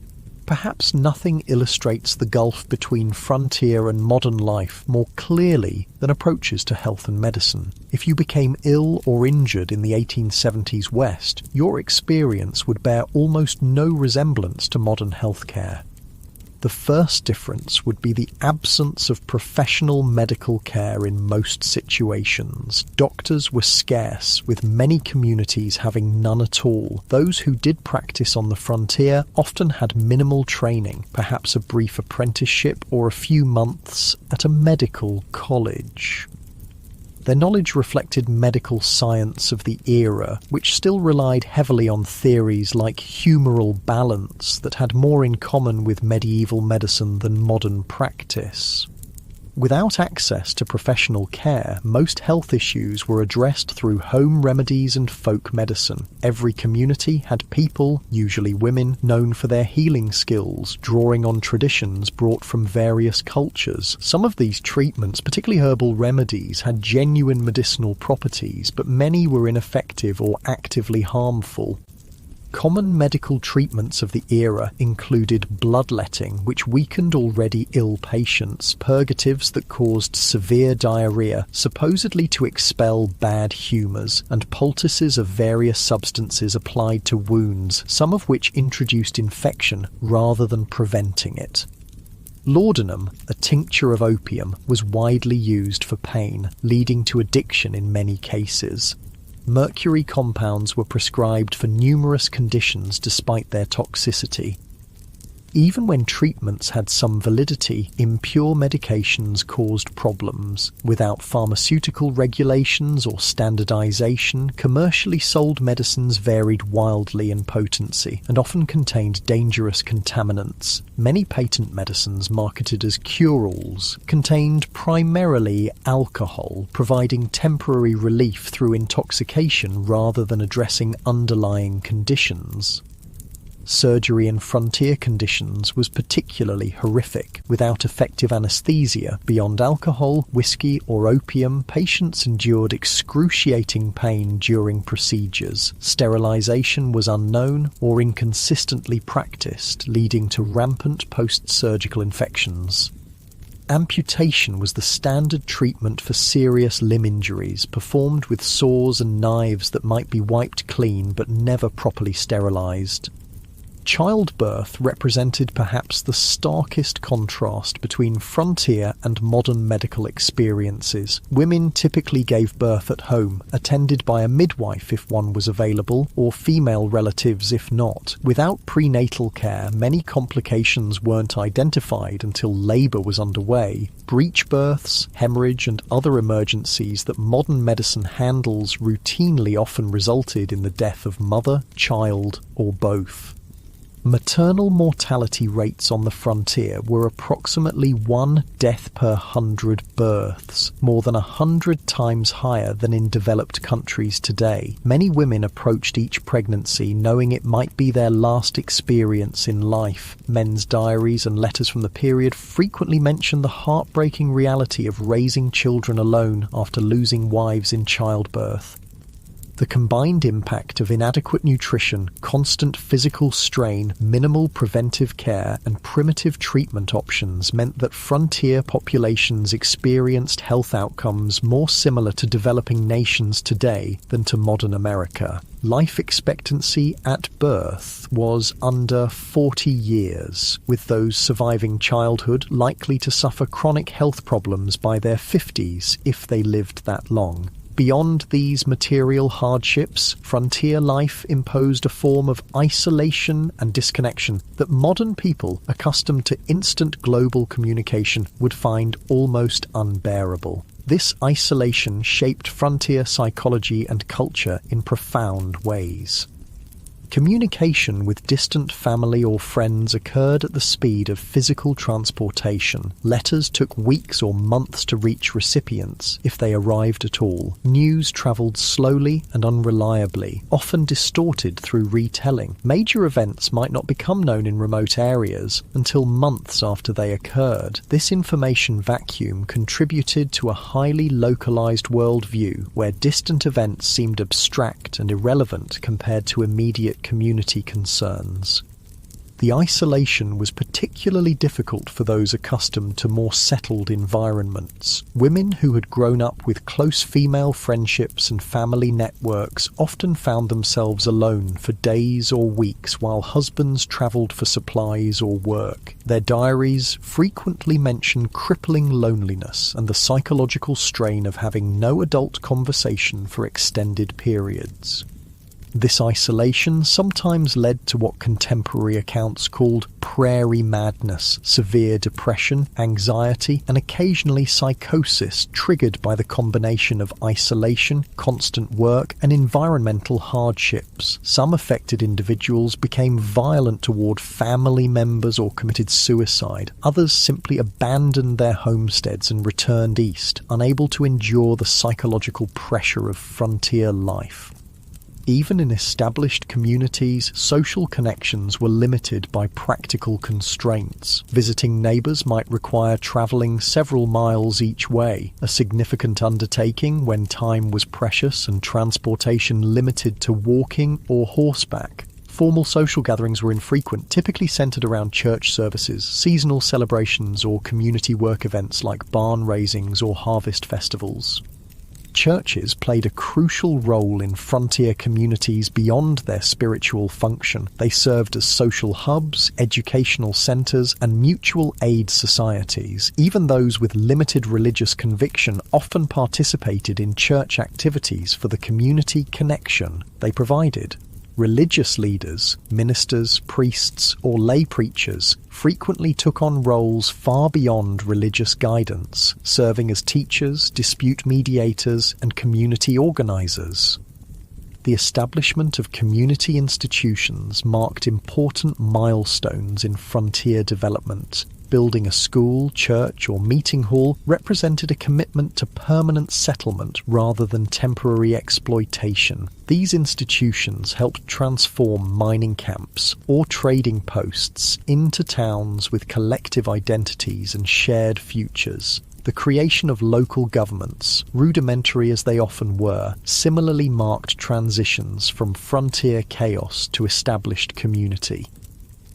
Perhaps nothing illustrates the gulf between frontier and modern life more clearly than approaches to health and medicine. If you became ill or injured in the 1870s West, your experience would bear almost no resemblance to modern healthcare. The first difference would be the absence of professional medical care in most situations. Doctors were scarce, with many communities having none at all. Those who did practice on the frontier often had minimal training, perhaps a brief apprenticeship or a few months at a medical college. Their knowledge reflected medical science of the era, which still relied heavily on theories like humoral balance that had more in common with medieval medicine than modern practice. Without access to professional care, most health issues were addressed through home remedies and folk medicine. Every community had people, usually women, known for their healing skills, drawing on traditions brought from various cultures. Some of these treatments, particularly herbal remedies, had genuine medicinal properties, but many were ineffective or actively harmful. Common medical treatments of the era included bloodletting, which weakened already ill patients, purgatives that caused severe diarrhea, supposedly to expel bad humours, and poultices of various substances applied to wounds, some of which introduced infection rather than preventing it. Laudanum, a tincture of opium, was widely used for pain, leading to addiction in many cases. Mercury compounds were prescribed for numerous conditions despite their toxicity. Even when treatments had some validity, impure medications caused problems. Without pharmaceutical regulations or standardization, commercially sold medicines varied wildly in potency and often contained dangerous contaminants. Many patent medicines marketed as cure-alls contained primarily alcohol, providing temporary relief through intoxication rather than addressing underlying conditions. Surgery in frontier conditions was particularly horrific. Without effective anesthesia, beyond alcohol, whiskey or opium, patients endured excruciating pain during procedures. Sterilization was unknown or inconsistently practiced, leading to rampant post-surgical infections. Amputation was the standard treatment for serious limb injuries, performed with saws and knives that might be wiped clean but never properly sterilized. Childbirth represented perhaps the starkest contrast between frontier and modern medical experiences. Women typically gave birth at home, attended by a midwife if one was available, or female relatives if not. Without prenatal care, many complications weren't identified until labour was underway. Breech births, hemorrhage and other emergencies that modern medicine handles routinely often resulted in the death of mother, child, or both. Maternal mortality rates on the frontier were approximately 1 death per 100 births, more than 100 times higher than in developed countries today. Many women approached each pregnancy knowing it might be their last experience in life. Men's diaries and letters from the period frequently mention the heartbreaking reality of raising children alone after losing wives in childbirth. The combined impact of inadequate nutrition, constant physical strain, minimal preventive care, and primitive treatment options meant that frontier populations experienced health outcomes more similar to developing nations today than to modern America. Life expectancy at birth was under 40 years, with those surviving childhood likely to suffer chronic health problems by their 50s if they lived that long. Beyond these material hardships, frontier life imposed a form of isolation and disconnection that modern people, accustomed to instant global communication, would find almost unbearable. This isolation shaped frontier psychology and culture in profound ways. Communication with distant family or friends occurred at the speed of physical transportation. Letters took weeks or months to reach recipients, if they arrived at all. News travelled slowly and unreliably, often distorted through retelling. Major events might not become known in remote areas until months after they occurred. This information vacuum contributed to a highly localised worldview where distant events seemed abstract and irrelevant compared to immediate community concerns. The isolation was particularly difficult for those accustomed to more settled environments. Women who had grown up with close female friendships and family networks often found themselves alone for days or weeks while husbands travelled for supplies or work. Their diaries frequently mention crippling loneliness and the psychological strain of having no adult conversation for extended periods. This isolation sometimes led to what contemporary accounts called prairie madness, severe depression, anxiety, and occasionally psychosis triggered by the combination of isolation, constant work, and environmental hardships. Some affected individuals became violent toward family members or committed suicide. Others simply abandoned their homesteads and returned east, unable to endure the psychological pressure of frontier life. Even in established communities, social connections were limited by practical constraints. Visiting neighbours might require travelling several miles each way, a significant undertaking when time was precious and transportation limited to walking or horseback. Formal social gatherings were infrequent, typically centred around church services, seasonal celebrations, or community work events like barn raisings or harvest festivals. Churches played a crucial role in frontier communities beyond their spiritual function. They served as social hubs, educational centres, and mutual aid societies. Even those with limited religious conviction often participated in church activities for the community connection they provided. Religious leaders, ministers, priests, or lay preachers frequently took on roles far beyond religious guidance, serving as teachers, dispute mediators, and community organisers. The establishment of community institutions marked important milestones in frontier development. Building a school, church, or meeting hall represented a commitment to permanent settlement rather than temporary exploitation. These institutions helped transform mining camps or trading posts into towns with collective identities and shared futures. The creation of local governments, rudimentary as they often were, similarly marked transitions from frontier chaos to established community.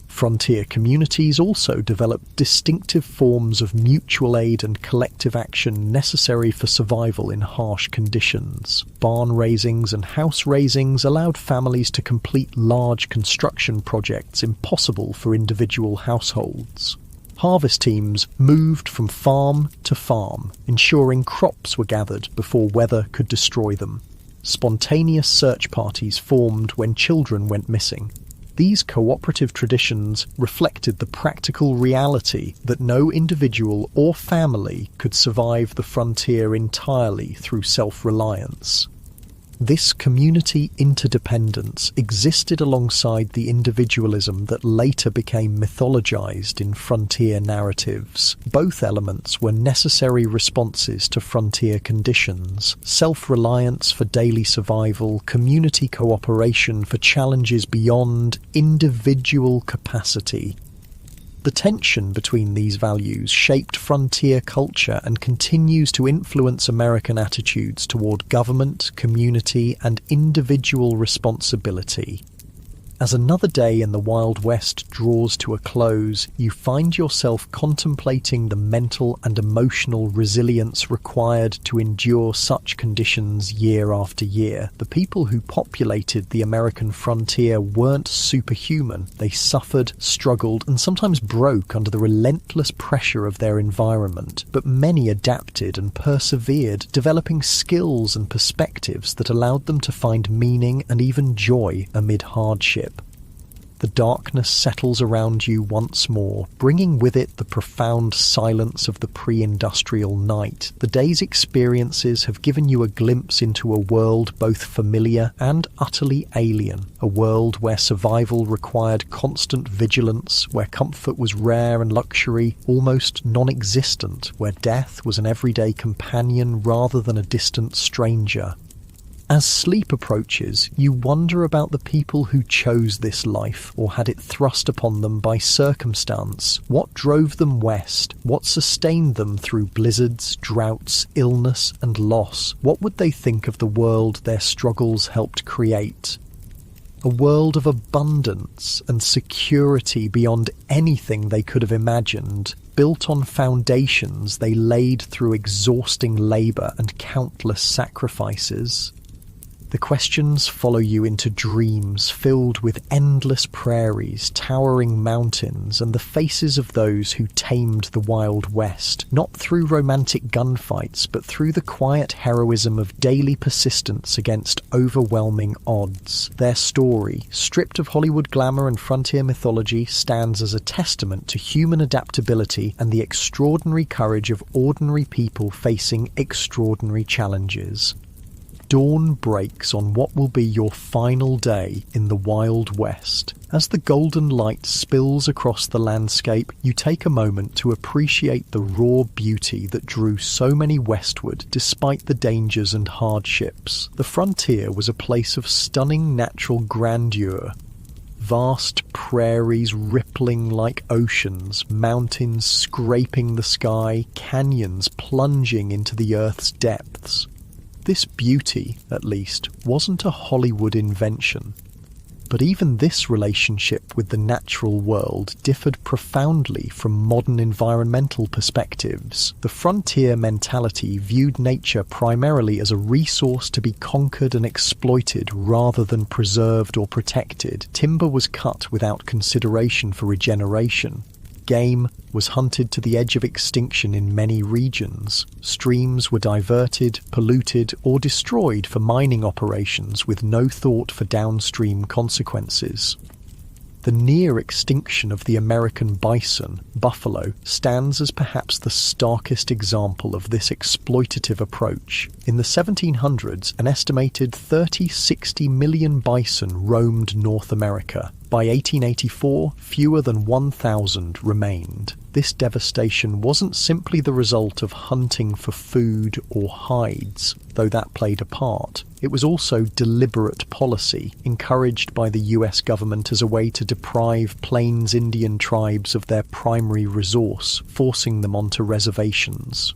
Frontier communities also developed distinctive forms of mutual aid and collective action necessary for survival in harsh conditions. Barn raisings and house raisings allowed families to complete large construction projects impossible for individual households. Harvest teams moved from farm to farm, ensuring crops were gathered before weather could destroy them. Spontaneous search parties formed when children went missing. These cooperative traditions reflected the practical reality that no individual or family could survive the frontier entirely through self-reliance. This community interdependence existed alongside the individualism that later became mythologized in frontier narratives. Both elements were necessary responses to frontier conditions: self-reliance for daily survival, community cooperation for challenges beyond individual capacity. The tension between these values shaped frontier culture and continues to influence American attitudes toward government, community, and individual responsibility. As another day in the Wild West draws to a close, you find yourself contemplating the mental and emotional resilience required to endure such conditions year after year. The people who populated the American frontier weren't superhuman. They suffered, struggled, and sometimes broke under the relentless pressure of their environment. But many adapted and persevered, developing skills and perspectives that allowed them to find meaning and even joy amid hardship. The darkness settles around you once more, bringing with it the profound silence of the pre-industrial night. The day's experiences have given you a glimpse into a world both familiar and utterly alien, a world where survival required constant vigilance, where comfort was rare and luxury almost non-existent, where death was an everyday companion rather than a distant stranger. As sleep approaches, you wonder about the people who chose this life or had it thrust upon them by circumstance. What drove them west? What sustained them through blizzards, droughts, illness, and loss? What would they think of the world their struggles helped create? A world of abundance and security beyond anything they could have imagined, built on foundations they laid through exhausting labour and countless sacrifices. The questions follow you into dreams filled with endless prairies, towering mountains, and the faces of those who tamed the Wild West, not through romantic gunfights, but through the quiet heroism of daily persistence against overwhelming odds. Their story, stripped of Hollywood glamour and frontier mythology, stands as a testament to human adaptability and the extraordinary courage of ordinary people facing extraordinary challenges. Dawn breaks on what will be your final day in the Wild West. As the golden light spills across the landscape, you take a moment to appreciate the raw beauty that drew so many westward despite the dangers and hardships. The frontier was a place of stunning natural grandeur. Vast prairies rippling like oceans, mountains scraping the sky, canyons plunging into the earth's depths. This beauty, at least, wasn't a Hollywood invention. But even this relationship with the natural world differed profoundly from modern environmental perspectives. The frontier mentality viewed nature primarily as a resource to be conquered and exploited rather than preserved or protected. Timber was cut without consideration for regeneration. Game was hunted to the edge of extinction in many regions. Streams were diverted, polluted, or destroyed for mining operations with no thought for downstream consequences. The near extinction of the American bison, buffalo, stands as perhaps the starkest example of this exploitative approach. In the 1700s, an estimated 60 million bison roamed North America. By 1884, fewer than 1,000 remained. This devastation wasn't simply the result of hunting for food or hides, though that played a part. It was also deliberate policy, encouraged by the US government as a way to deprive Plains Indian tribes of their primary resource, forcing them onto reservations.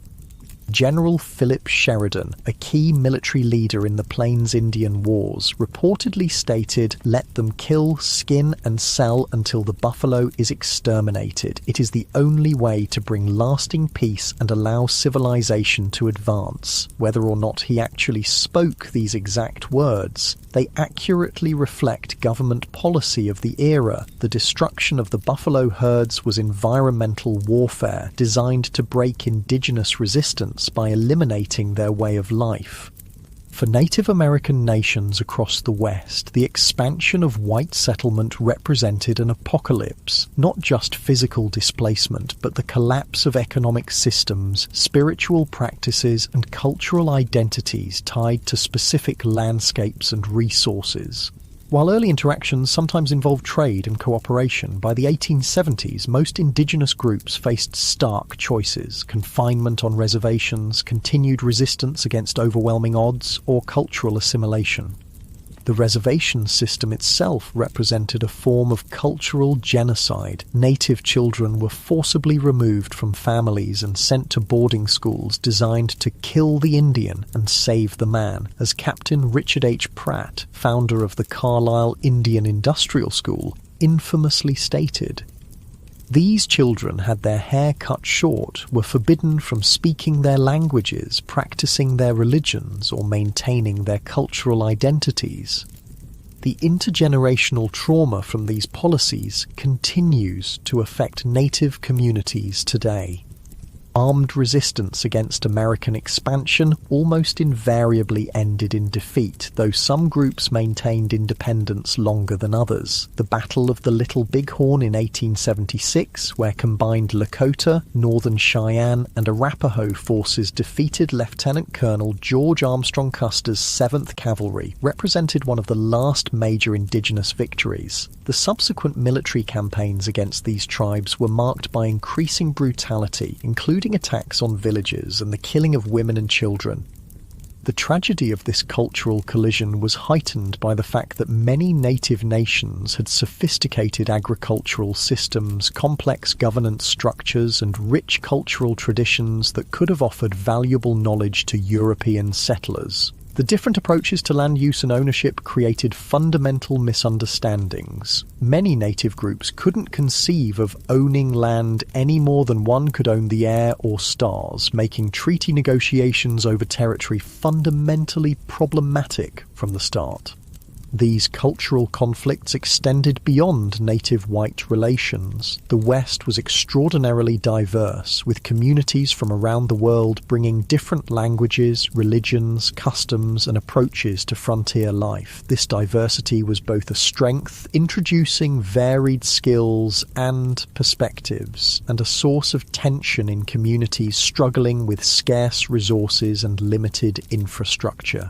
General Philip Sheridan, a key military leader in the Plains Indian Wars, reportedly stated, "Let them kill, skin and sell until the buffalo is exterminated. It is the only way to bring lasting peace and allow civilization to advance." Whether or not he actually spoke these exact words, they accurately reflect government policy of the era. The destruction of the buffalo herds was environmental warfare designed to break indigenous resistance by eliminating their way of life. For Native American nations across the West, the expansion of white settlement represented an apocalypse, not just physical displacement, but the collapse of economic systems, spiritual practices, and cultural identities tied to specific landscapes and resources. While early interactions sometimes involved trade and cooperation, by the 1870s most indigenous groups faced stark choices: confinement on reservations, continued resistance against overwhelming odds, or cultural assimilation. The reservation system itself represented a form of cultural genocide. Native children were forcibly removed from families and sent to boarding schools designed to kill the Indian and save the man, as Captain Richard H. Pratt, founder of the Carlisle Indian Industrial School, infamously stated. These children had their hair cut short, were forbidden from speaking their languages, practicing their religions, or maintaining their cultural identities. The intergenerational trauma from these policies continues to affect Native communities today. Armed resistance against American expansion almost invariably ended in defeat, though some groups maintained independence longer than others. The Battle of the Little Bighorn in 1876, where combined Lakota, Northern Cheyenne, and Arapaho forces defeated Lieutenant Colonel George Armstrong Custer's 7th Cavalry, represented one of the last major indigenous victories. The subsequent military campaigns against these tribes were marked by increasing brutality, including attacks on villages and the killing of women and children. The tragedy of this cultural collision was heightened by the fact that many native nations had sophisticated agricultural systems, complex governance structures, and rich cultural traditions that could have offered valuable knowledge to European settlers. The different approaches to land use and ownership created fundamental misunderstandings. Many native groups couldn't conceive of owning land any more than one could own the air or stars, making treaty negotiations over territory fundamentally problematic from the start. These cultural conflicts extended beyond native-white relations. The West was extraordinarily diverse, with communities from around the world bringing different languages, religions, customs, and approaches to frontier life. This diversity was both a strength, introducing varied skills and perspectives, and a source of tension in communities struggling with scarce resources and limited infrastructure.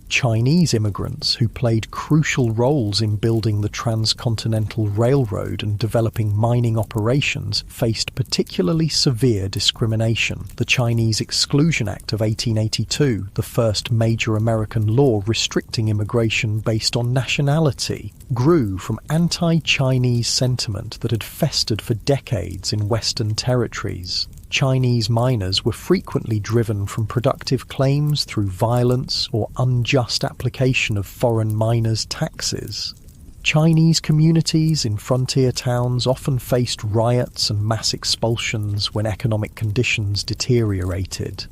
Chinese immigrants, who played crucial roles in building the transcontinental railroad and developing mining operations, faced particularly severe discrimination. The Chinese Exclusion Act of 1882, the first major American law restricting immigration based on nationality, grew from anti-Chinese sentiment that had festered for decades in Western territories. Chinese miners were frequently driven from productive claims through violence or unjust application of foreign miners' taxes. Chinese communities in frontier towns often faced riots and mass expulsions when economic conditions deteriorated.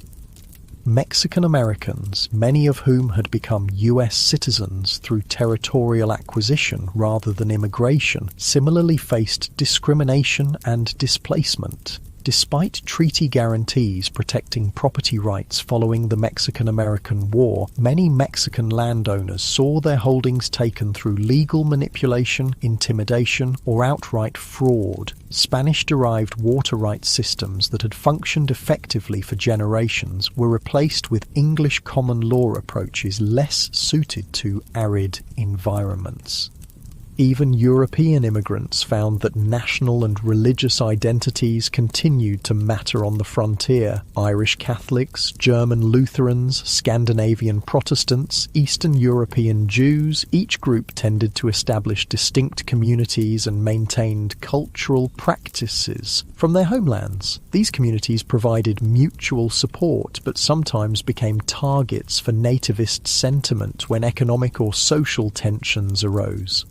Mexican Americans, many of whom had become U.S. citizens through territorial acquisition rather than immigration, similarly faced discrimination and displacement. Despite treaty guarantees protecting property rights following the Mexican-American War, many Mexican landowners saw their holdings taken through legal manipulation, intimidation, or outright fraud. Spanish-derived water rights systems that had functioned effectively for generations were replaced with English common law approaches less suited to arid environments. Even European immigrants found that national and religious identities continued to matter on the frontier. Irish Catholics, German Lutherans, Scandinavian Protestants, Eastern European Jews, each group tended to establish distinct communities and maintained cultural practices from their homelands. These communities provided mutual support, but sometimes became targets for nativist sentiment when economic or social tensions arose.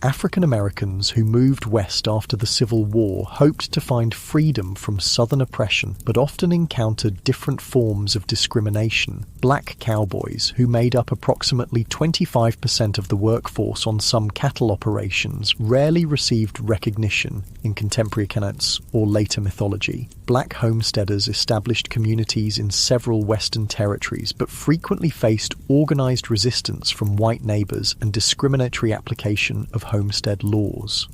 African Americans who moved west after the Civil War hoped to find freedom from Southern oppression, but often encountered different forms of discrimination. Black cowboys, who made up approximately 25% of the workforce on some cattle operations, rarely received recognition in contemporary accounts or later mythology. Black homesteaders established communities in several Western territories, but frequently faced organized resistance from white neighbors and discriminatory application of homestead laws.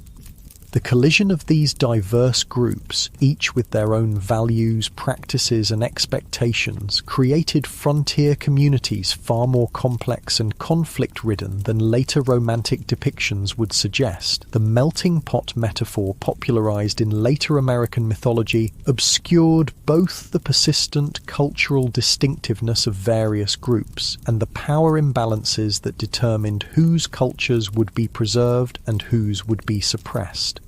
The collision of these diverse groups, each with their own values, practices, and expectations, created frontier communities far more complex and conflict-ridden than later romantic depictions would suggest. The melting pot metaphor popularized in later American mythology obscured both the persistent cultural distinctiveness of various groups and the power imbalances that determined whose cultures would be preserved and whose would be suppressed.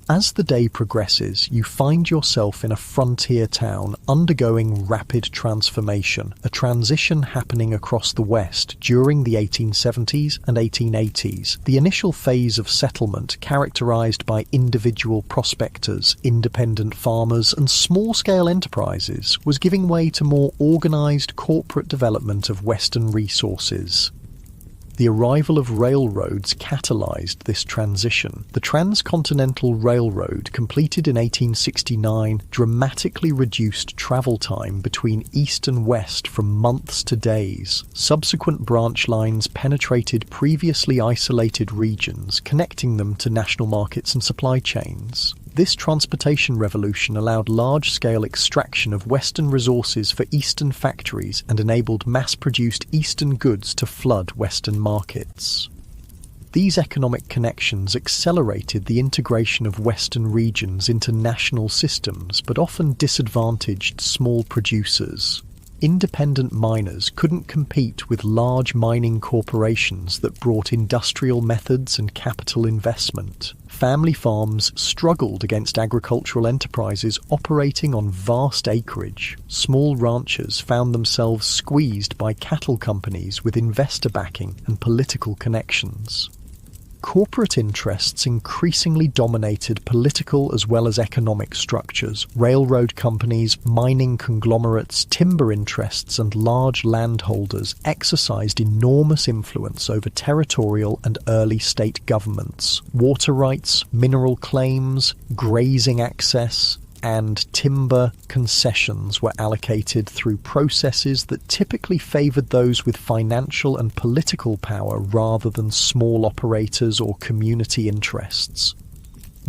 As the day progresses, you find yourself in a frontier town undergoing rapid transformation, a transition happening across the West during the 1870s and 1880s. The initial phase of settlement, characterized by individual prospectors, independent farmers, and small-scale enterprises, was giving way to more organized corporate development of Western resources. The arrival of railroads catalyzed this transition. The Transcontinental Railroad, completed in 1869, dramatically reduced travel time between east and west from months to days. Subsequent branch lines penetrated previously isolated regions, connecting them to national markets and supply chains. This transportation revolution allowed large-scale extraction of Western resources for Eastern factories and enabled mass-produced Eastern goods to flood Western markets. These economic connections accelerated the integration of Western regions into national systems, but often disadvantaged small producers. Independent miners couldn't compete with large mining corporations that brought industrial methods and capital investment. Family farms struggled against agricultural enterprises operating on vast acreage. Small ranchers found themselves squeezed by cattle companies with investor backing and political connections. Corporate interests increasingly dominated political as well as economic structures. Railroad companies, mining conglomerates, timber interests, and large landholders exercised enormous influence over territorial and early state governments. Water rights, mineral claims, grazing access, and timber concessions were allocated through processes that typically favoured those with financial and political power rather than small operators or community interests.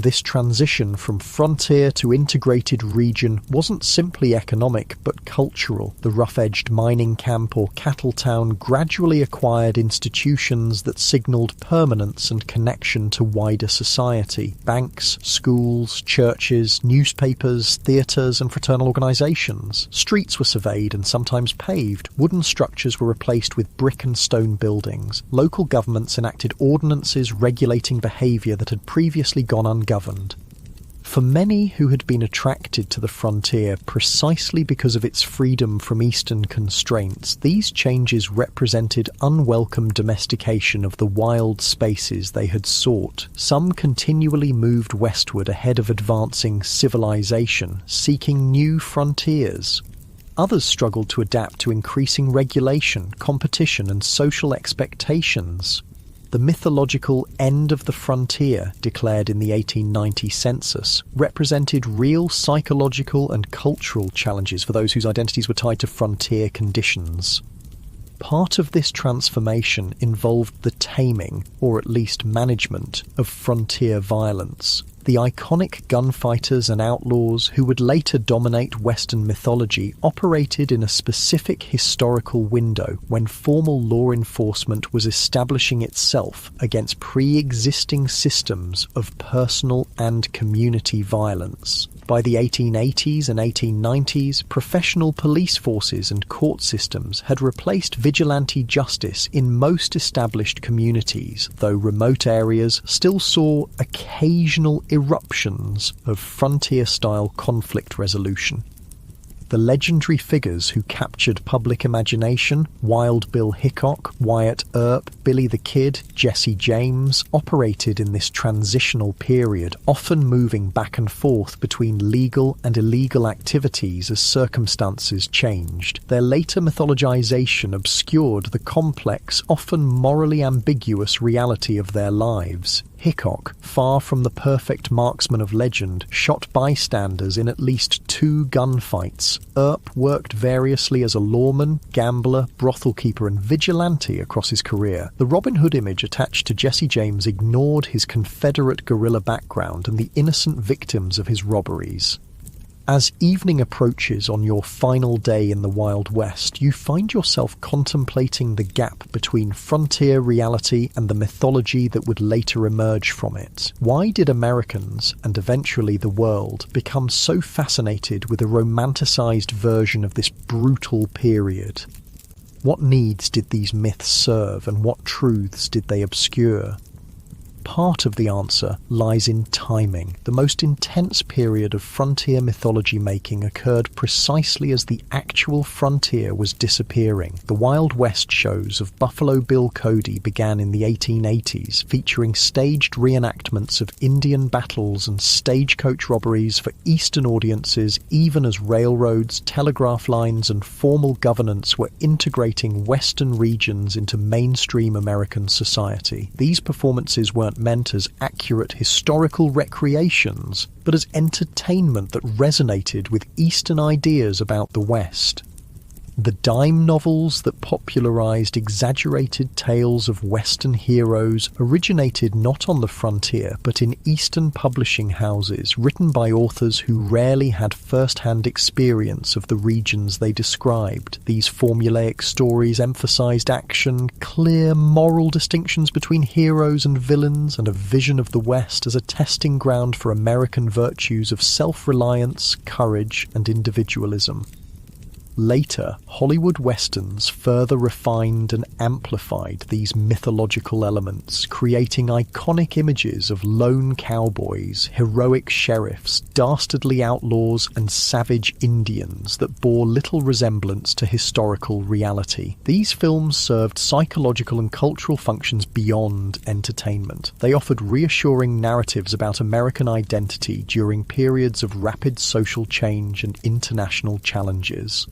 This transition from frontier to integrated region wasn't simply economic but cultural. The rough-edged mining camp or cattle town gradually acquired institutions that signalled permanence and connection to wider society. Banks, schools, churches, newspapers, theatres and fraternal organisations. Streets were surveyed and sometimes paved. Wooden structures were replaced with brick and stone buildings. Local governments enacted ordinances regulating behaviour that had previously gone ungoverned. For many who had been attracted to the frontier precisely because of its freedom from Eastern constraints, these changes represented unwelcome domestication of the wild spaces they had sought. Some continually moved westward ahead of advancing civilization, seeking new frontiers. Others struggled to adapt to increasing regulation, competition, and social expectations. The mythological end of the frontier, declared in the 1890 census, represented real psychological and cultural challenges for those whose identities were tied to frontier conditions. Part of this transformation involved the taming, or at least management, of frontier violence. The iconic gunfighters and outlaws who would later dominate Western mythology operated in a specific historical window when formal law enforcement was establishing itself against pre-existing systems of personal and community violence. By the 1880s and 1890s, professional police forces and court systems had replaced vigilante justice in most established communities, though remote areas still saw occasional eruptions of frontier-style conflict resolution. The legendary figures who captured public imagination, Wild Bill Hickok, Wyatt Earp, Billy the Kid, Jesse James, operated in this transitional period, often moving back and forth between legal and illegal activities as circumstances changed. Their later mythologization obscured the complex, often morally ambiguous reality of their lives. Hickok, far from the perfect marksman of legend, shot bystanders in at least 2 gunfights. Earp worked variously as a lawman, gambler, brothel keeper and vigilante across his career. The Robin Hood image attached to Jesse James ignored his Confederate guerrilla background and the innocent victims of his robberies. As evening approaches on your final day in the Wild West, you find yourself contemplating the gap between frontier reality and the mythology that would later emerge from it. Why did Americans, and eventually the world, become so fascinated with a romanticized version of this brutal period? What needs did these myths serve, and what truths did they obscure? Part of the answer lies in timing. The most intense period of frontier mythology making occurred precisely as the actual frontier was disappearing. The Wild West shows of Buffalo Bill Cody began in the 1880s, featuring staged reenactments of Indian battles and stagecoach robberies for Eastern audiences, even as railroads, telegraph lines, and formal governance were integrating Western regions into mainstream American society. These performances weren't meant as accurate historical recreations, but as entertainment that resonated with Eastern ideas about the West. The dime novels that popularized exaggerated tales of Western heroes originated not on the frontier, but in Eastern publishing houses, written by authors who rarely had first-hand experience of the regions they described. These formulaic stories emphasized action, clear moral distinctions between heroes and villains, and a vision of the West as a testing ground for American virtues of self-reliance, courage, and individualism. Later, Hollywood westerns further refined and amplified these mythological elements, creating iconic images of lone cowboys, heroic sheriffs, dastardly outlaws, and savage Indians that bore little resemblance to historical reality. These films served psychological and cultural functions beyond entertainment. They offered reassuring narratives about American identity during periods of rapid social change and international challenges.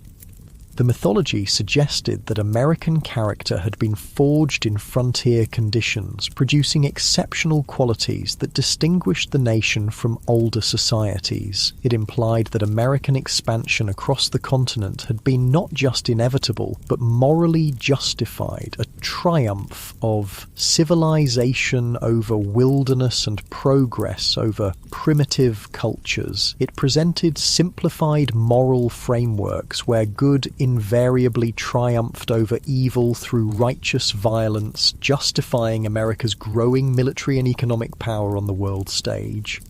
The mythology suggested that American character had been forged in frontier conditions, producing exceptional qualities that distinguished the nation from older societies. It implied that American expansion across the continent had been not just inevitable, but morally justified, a triumph of civilization over wilderness and progress over primitive cultures. It presented simplified moral frameworks where good invariably triumphed over evil through righteous violence, justifying America's growing military and economic power on the world stage.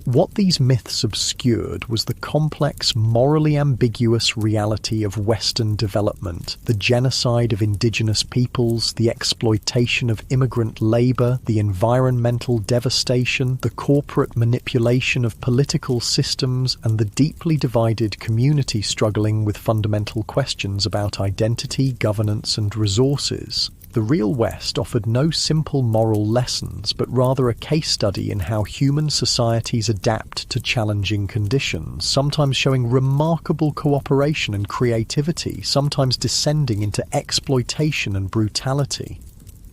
What these myths obscured was the complex, morally ambiguous reality of Western development, the genocide of indigenous peoples, the exploitation of immigrant labor, the environmental devastation, the corporate manipulation of political systems, and the deeply divided community struggling with fundamental questions about identity, governance, and resources. The real West offered no simple moral lessons, but rather a case study in how human societies adapt to challenging conditions, sometimes showing remarkable cooperation and creativity, sometimes descending into exploitation and brutality.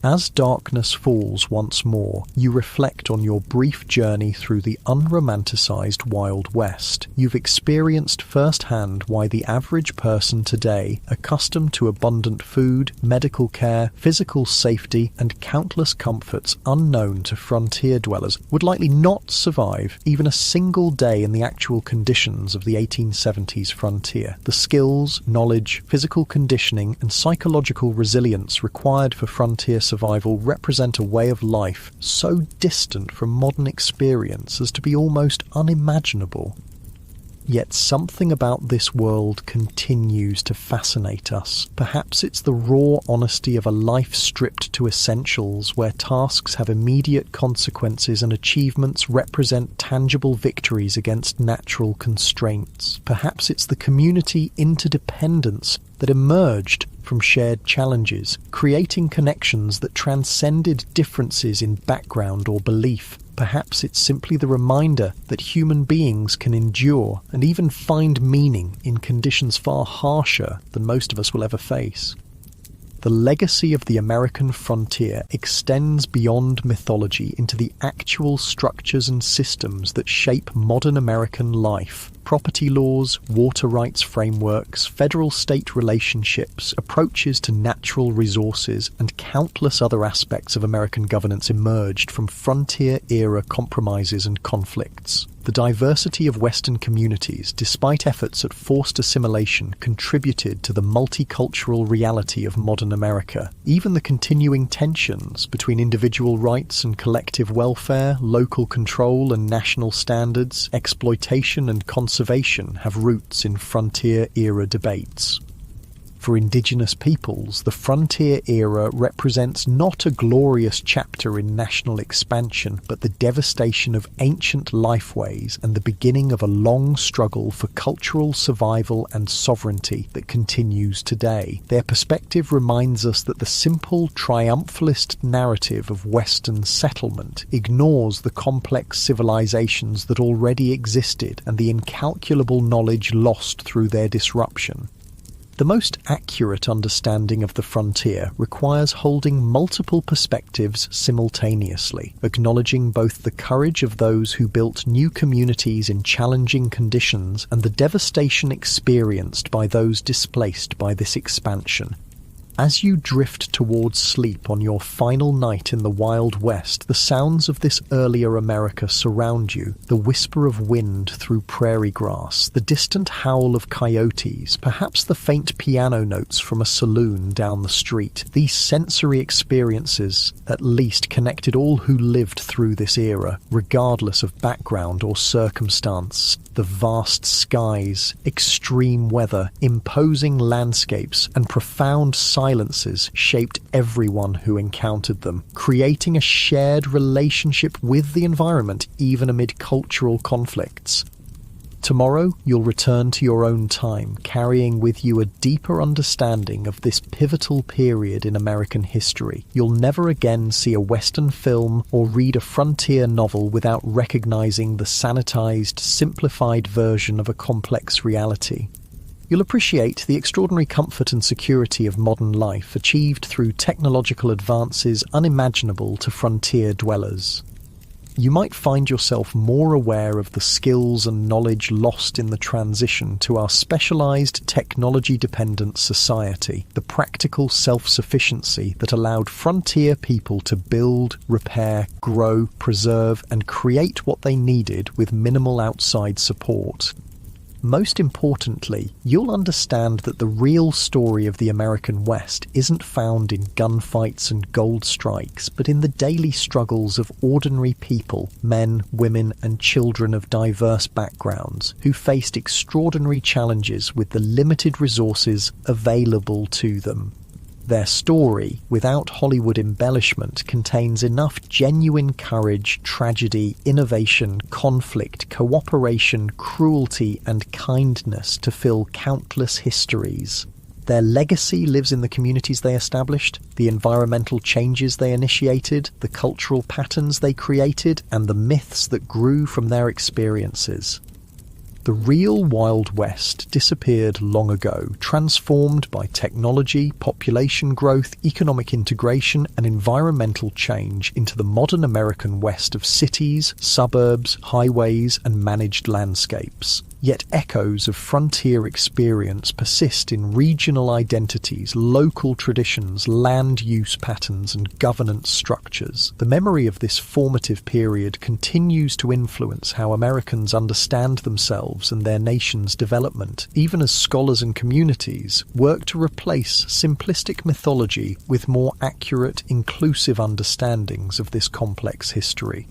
As darkness falls once more, you reflect on your brief journey through the unromanticized Wild West. You've experienced firsthand why the average person today, accustomed to abundant food, medical care, physical safety, and countless comforts unknown to frontier dwellers, would likely not survive even a single day in the actual conditions of the 1870s frontier. The skills, knowledge, physical conditioning, and psychological resilience required for frontier survival represent a way of life so distant from modern experience as to be almost unimaginable. Yet something about this world continues to fascinate us. Perhaps it's the raw honesty of a life stripped to essentials, where tasks have immediate consequences and achievements represent tangible victories against natural constraints. Perhaps it's the community interdependence that emerged from shared challenges, creating connections that transcended differences in background or belief. Perhaps it's simply the reminder that human beings can endure and even find meaning in conditions far harsher than most of us will ever face. The legacy of the American frontier extends beyond mythology into the actual structures and systems that shape modern American life. Property laws, water rights frameworks, federal-state relationships, approaches to natural resources, and countless other aspects of American governance emerged from frontier-era compromises and conflicts. The diversity of Western communities, despite efforts at forced assimilation, contributed to the multicultural reality of modern America. Even the continuing tensions between individual rights and collective welfare, local control and national standards, exploitation and conservation have roots in frontier-era debates. For indigenous peoples, the frontier era represents not a glorious chapter in national expansion, but the devastation of ancient lifeways and the beginning of a long struggle for cultural survival and sovereignty that continues today. Their perspective reminds us that the simple triumphalist narrative of Western settlement ignores the complex civilizations that already existed and the incalculable knowledge lost through their disruption. The most accurate understanding of the frontier requires holding multiple perspectives simultaneously, acknowledging both the courage of those who built new communities in challenging conditions and the devastation experienced by those displaced by this expansion. As you drift towards sleep on your final night in the Wild West, the sounds of this earlier America surround you, the whisper of wind through prairie grass, the distant howl of coyotes, perhaps the faint piano notes from a saloon down the street. These sensory experiences at least connected all who lived through this era, regardless of background or circumstance. The vast skies, extreme weather, imposing landscapes, and profound silences shaped everyone who encountered them, creating a shared relationship with the environment even amid cultural conflicts. Tomorrow, you'll return to your own time, carrying with you a deeper understanding of this pivotal period in American history. You'll never again see a Western film or read a frontier novel without recognizing the sanitized, simplified version of a complex reality. You'll appreciate the extraordinary comfort and security of modern life achieved through technological advances unimaginable to frontier dwellers. You might find yourself more aware of the skills and knowledge lost in the transition to our specialized technology-dependent society, the practical self-sufficiency that allowed frontier people to build, repair, grow, preserve, and create what they needed with minimal outside support. Most importantly, you'll understand that the real story of the American West isn't found in gunfights and gold strikes, but in the daily struggles of ordinary people, men, women, and children of diverse backgrounds, who faced extraordinary challenges with the limited resources available to them. Their story, without Hollywood embellishment, contains enough genuine courage, tragedy, innovation, conflict, cooperation, cruelty, and kindness to fill countless histories. Their legacy lives in the communities they established, the environmental changes they initiated, the cultural patterns they created, and the myths that grew from their experiences. The real Wild West disappeared long ago, transformed by technology, population growth, economic integration, and environmental change into the modern American West of cities, suburbs, highways, and managed landscapes. Yet echoes of frontier experience persist in regional identities, local traditions, land use patterns, and governance structures. The memory of this formative period continues to influence how Americans understand themselves and their nation's development, even as scholars and communities work to replace simplistic mythology with more accurate, inclusive understandings of this complex history.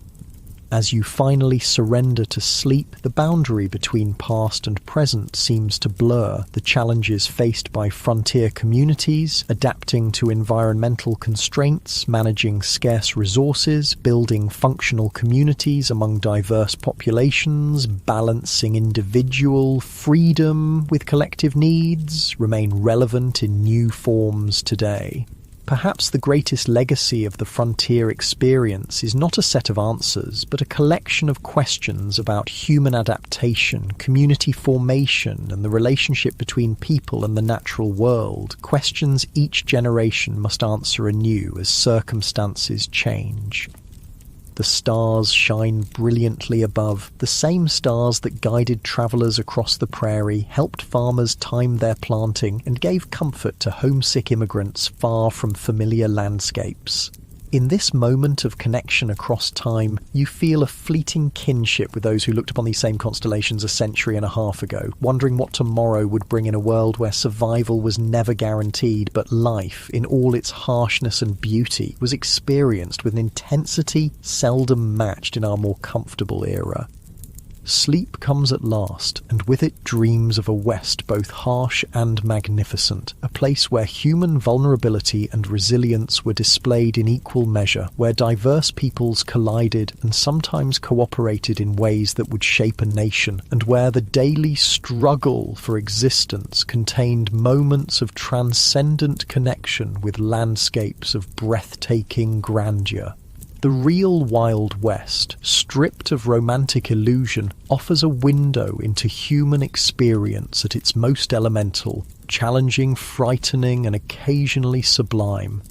As you finally surrender to sleep, the boundary between past and present seems to blur. The challenges faced by frontier communities, adapting to environmental constraints, managing scarce resources, building functional communities among diverse populations, balancing individual freedom with collective needs, remain relevant in new forms today. Perhaps the greatest legacy of the frontier experience is not a set of answers, but a collection of questions about human adaptation, community formation, and the relationship between people and the natural world, questions each generation must answer anew as circumstances change. The stars shine brilliantly above, the same stars that guided travellers across the prairie, helped farmers time their planting, and gave comfort to homesick immigrants far from familiar landscapes. In this moment of connection across time, you feel a fleeting kinship with those who looked upon these same constellations a century and a half ago, wondering what tomorrow would bring in a world where survival was never guaranteed, but life, in all its harshness and beauty, was experienced with an intensity seldom matched in our more comfortable era. Sleep comes at last, and with it dreams of a West both harsh and magnificent, a place where human vulnerability and resilience were displayed in equal measure, where diverse peoples collided and sometimes cooperated in ways that would shape a nation, and where the daily struggle for existence contained moments of transcendent connection with landscapes of breathtaking grandeur. The real Wild West, stripped of romantic illusion, offers a window into human experience at its most elemental, challenging, frightening, and occasionally sublime.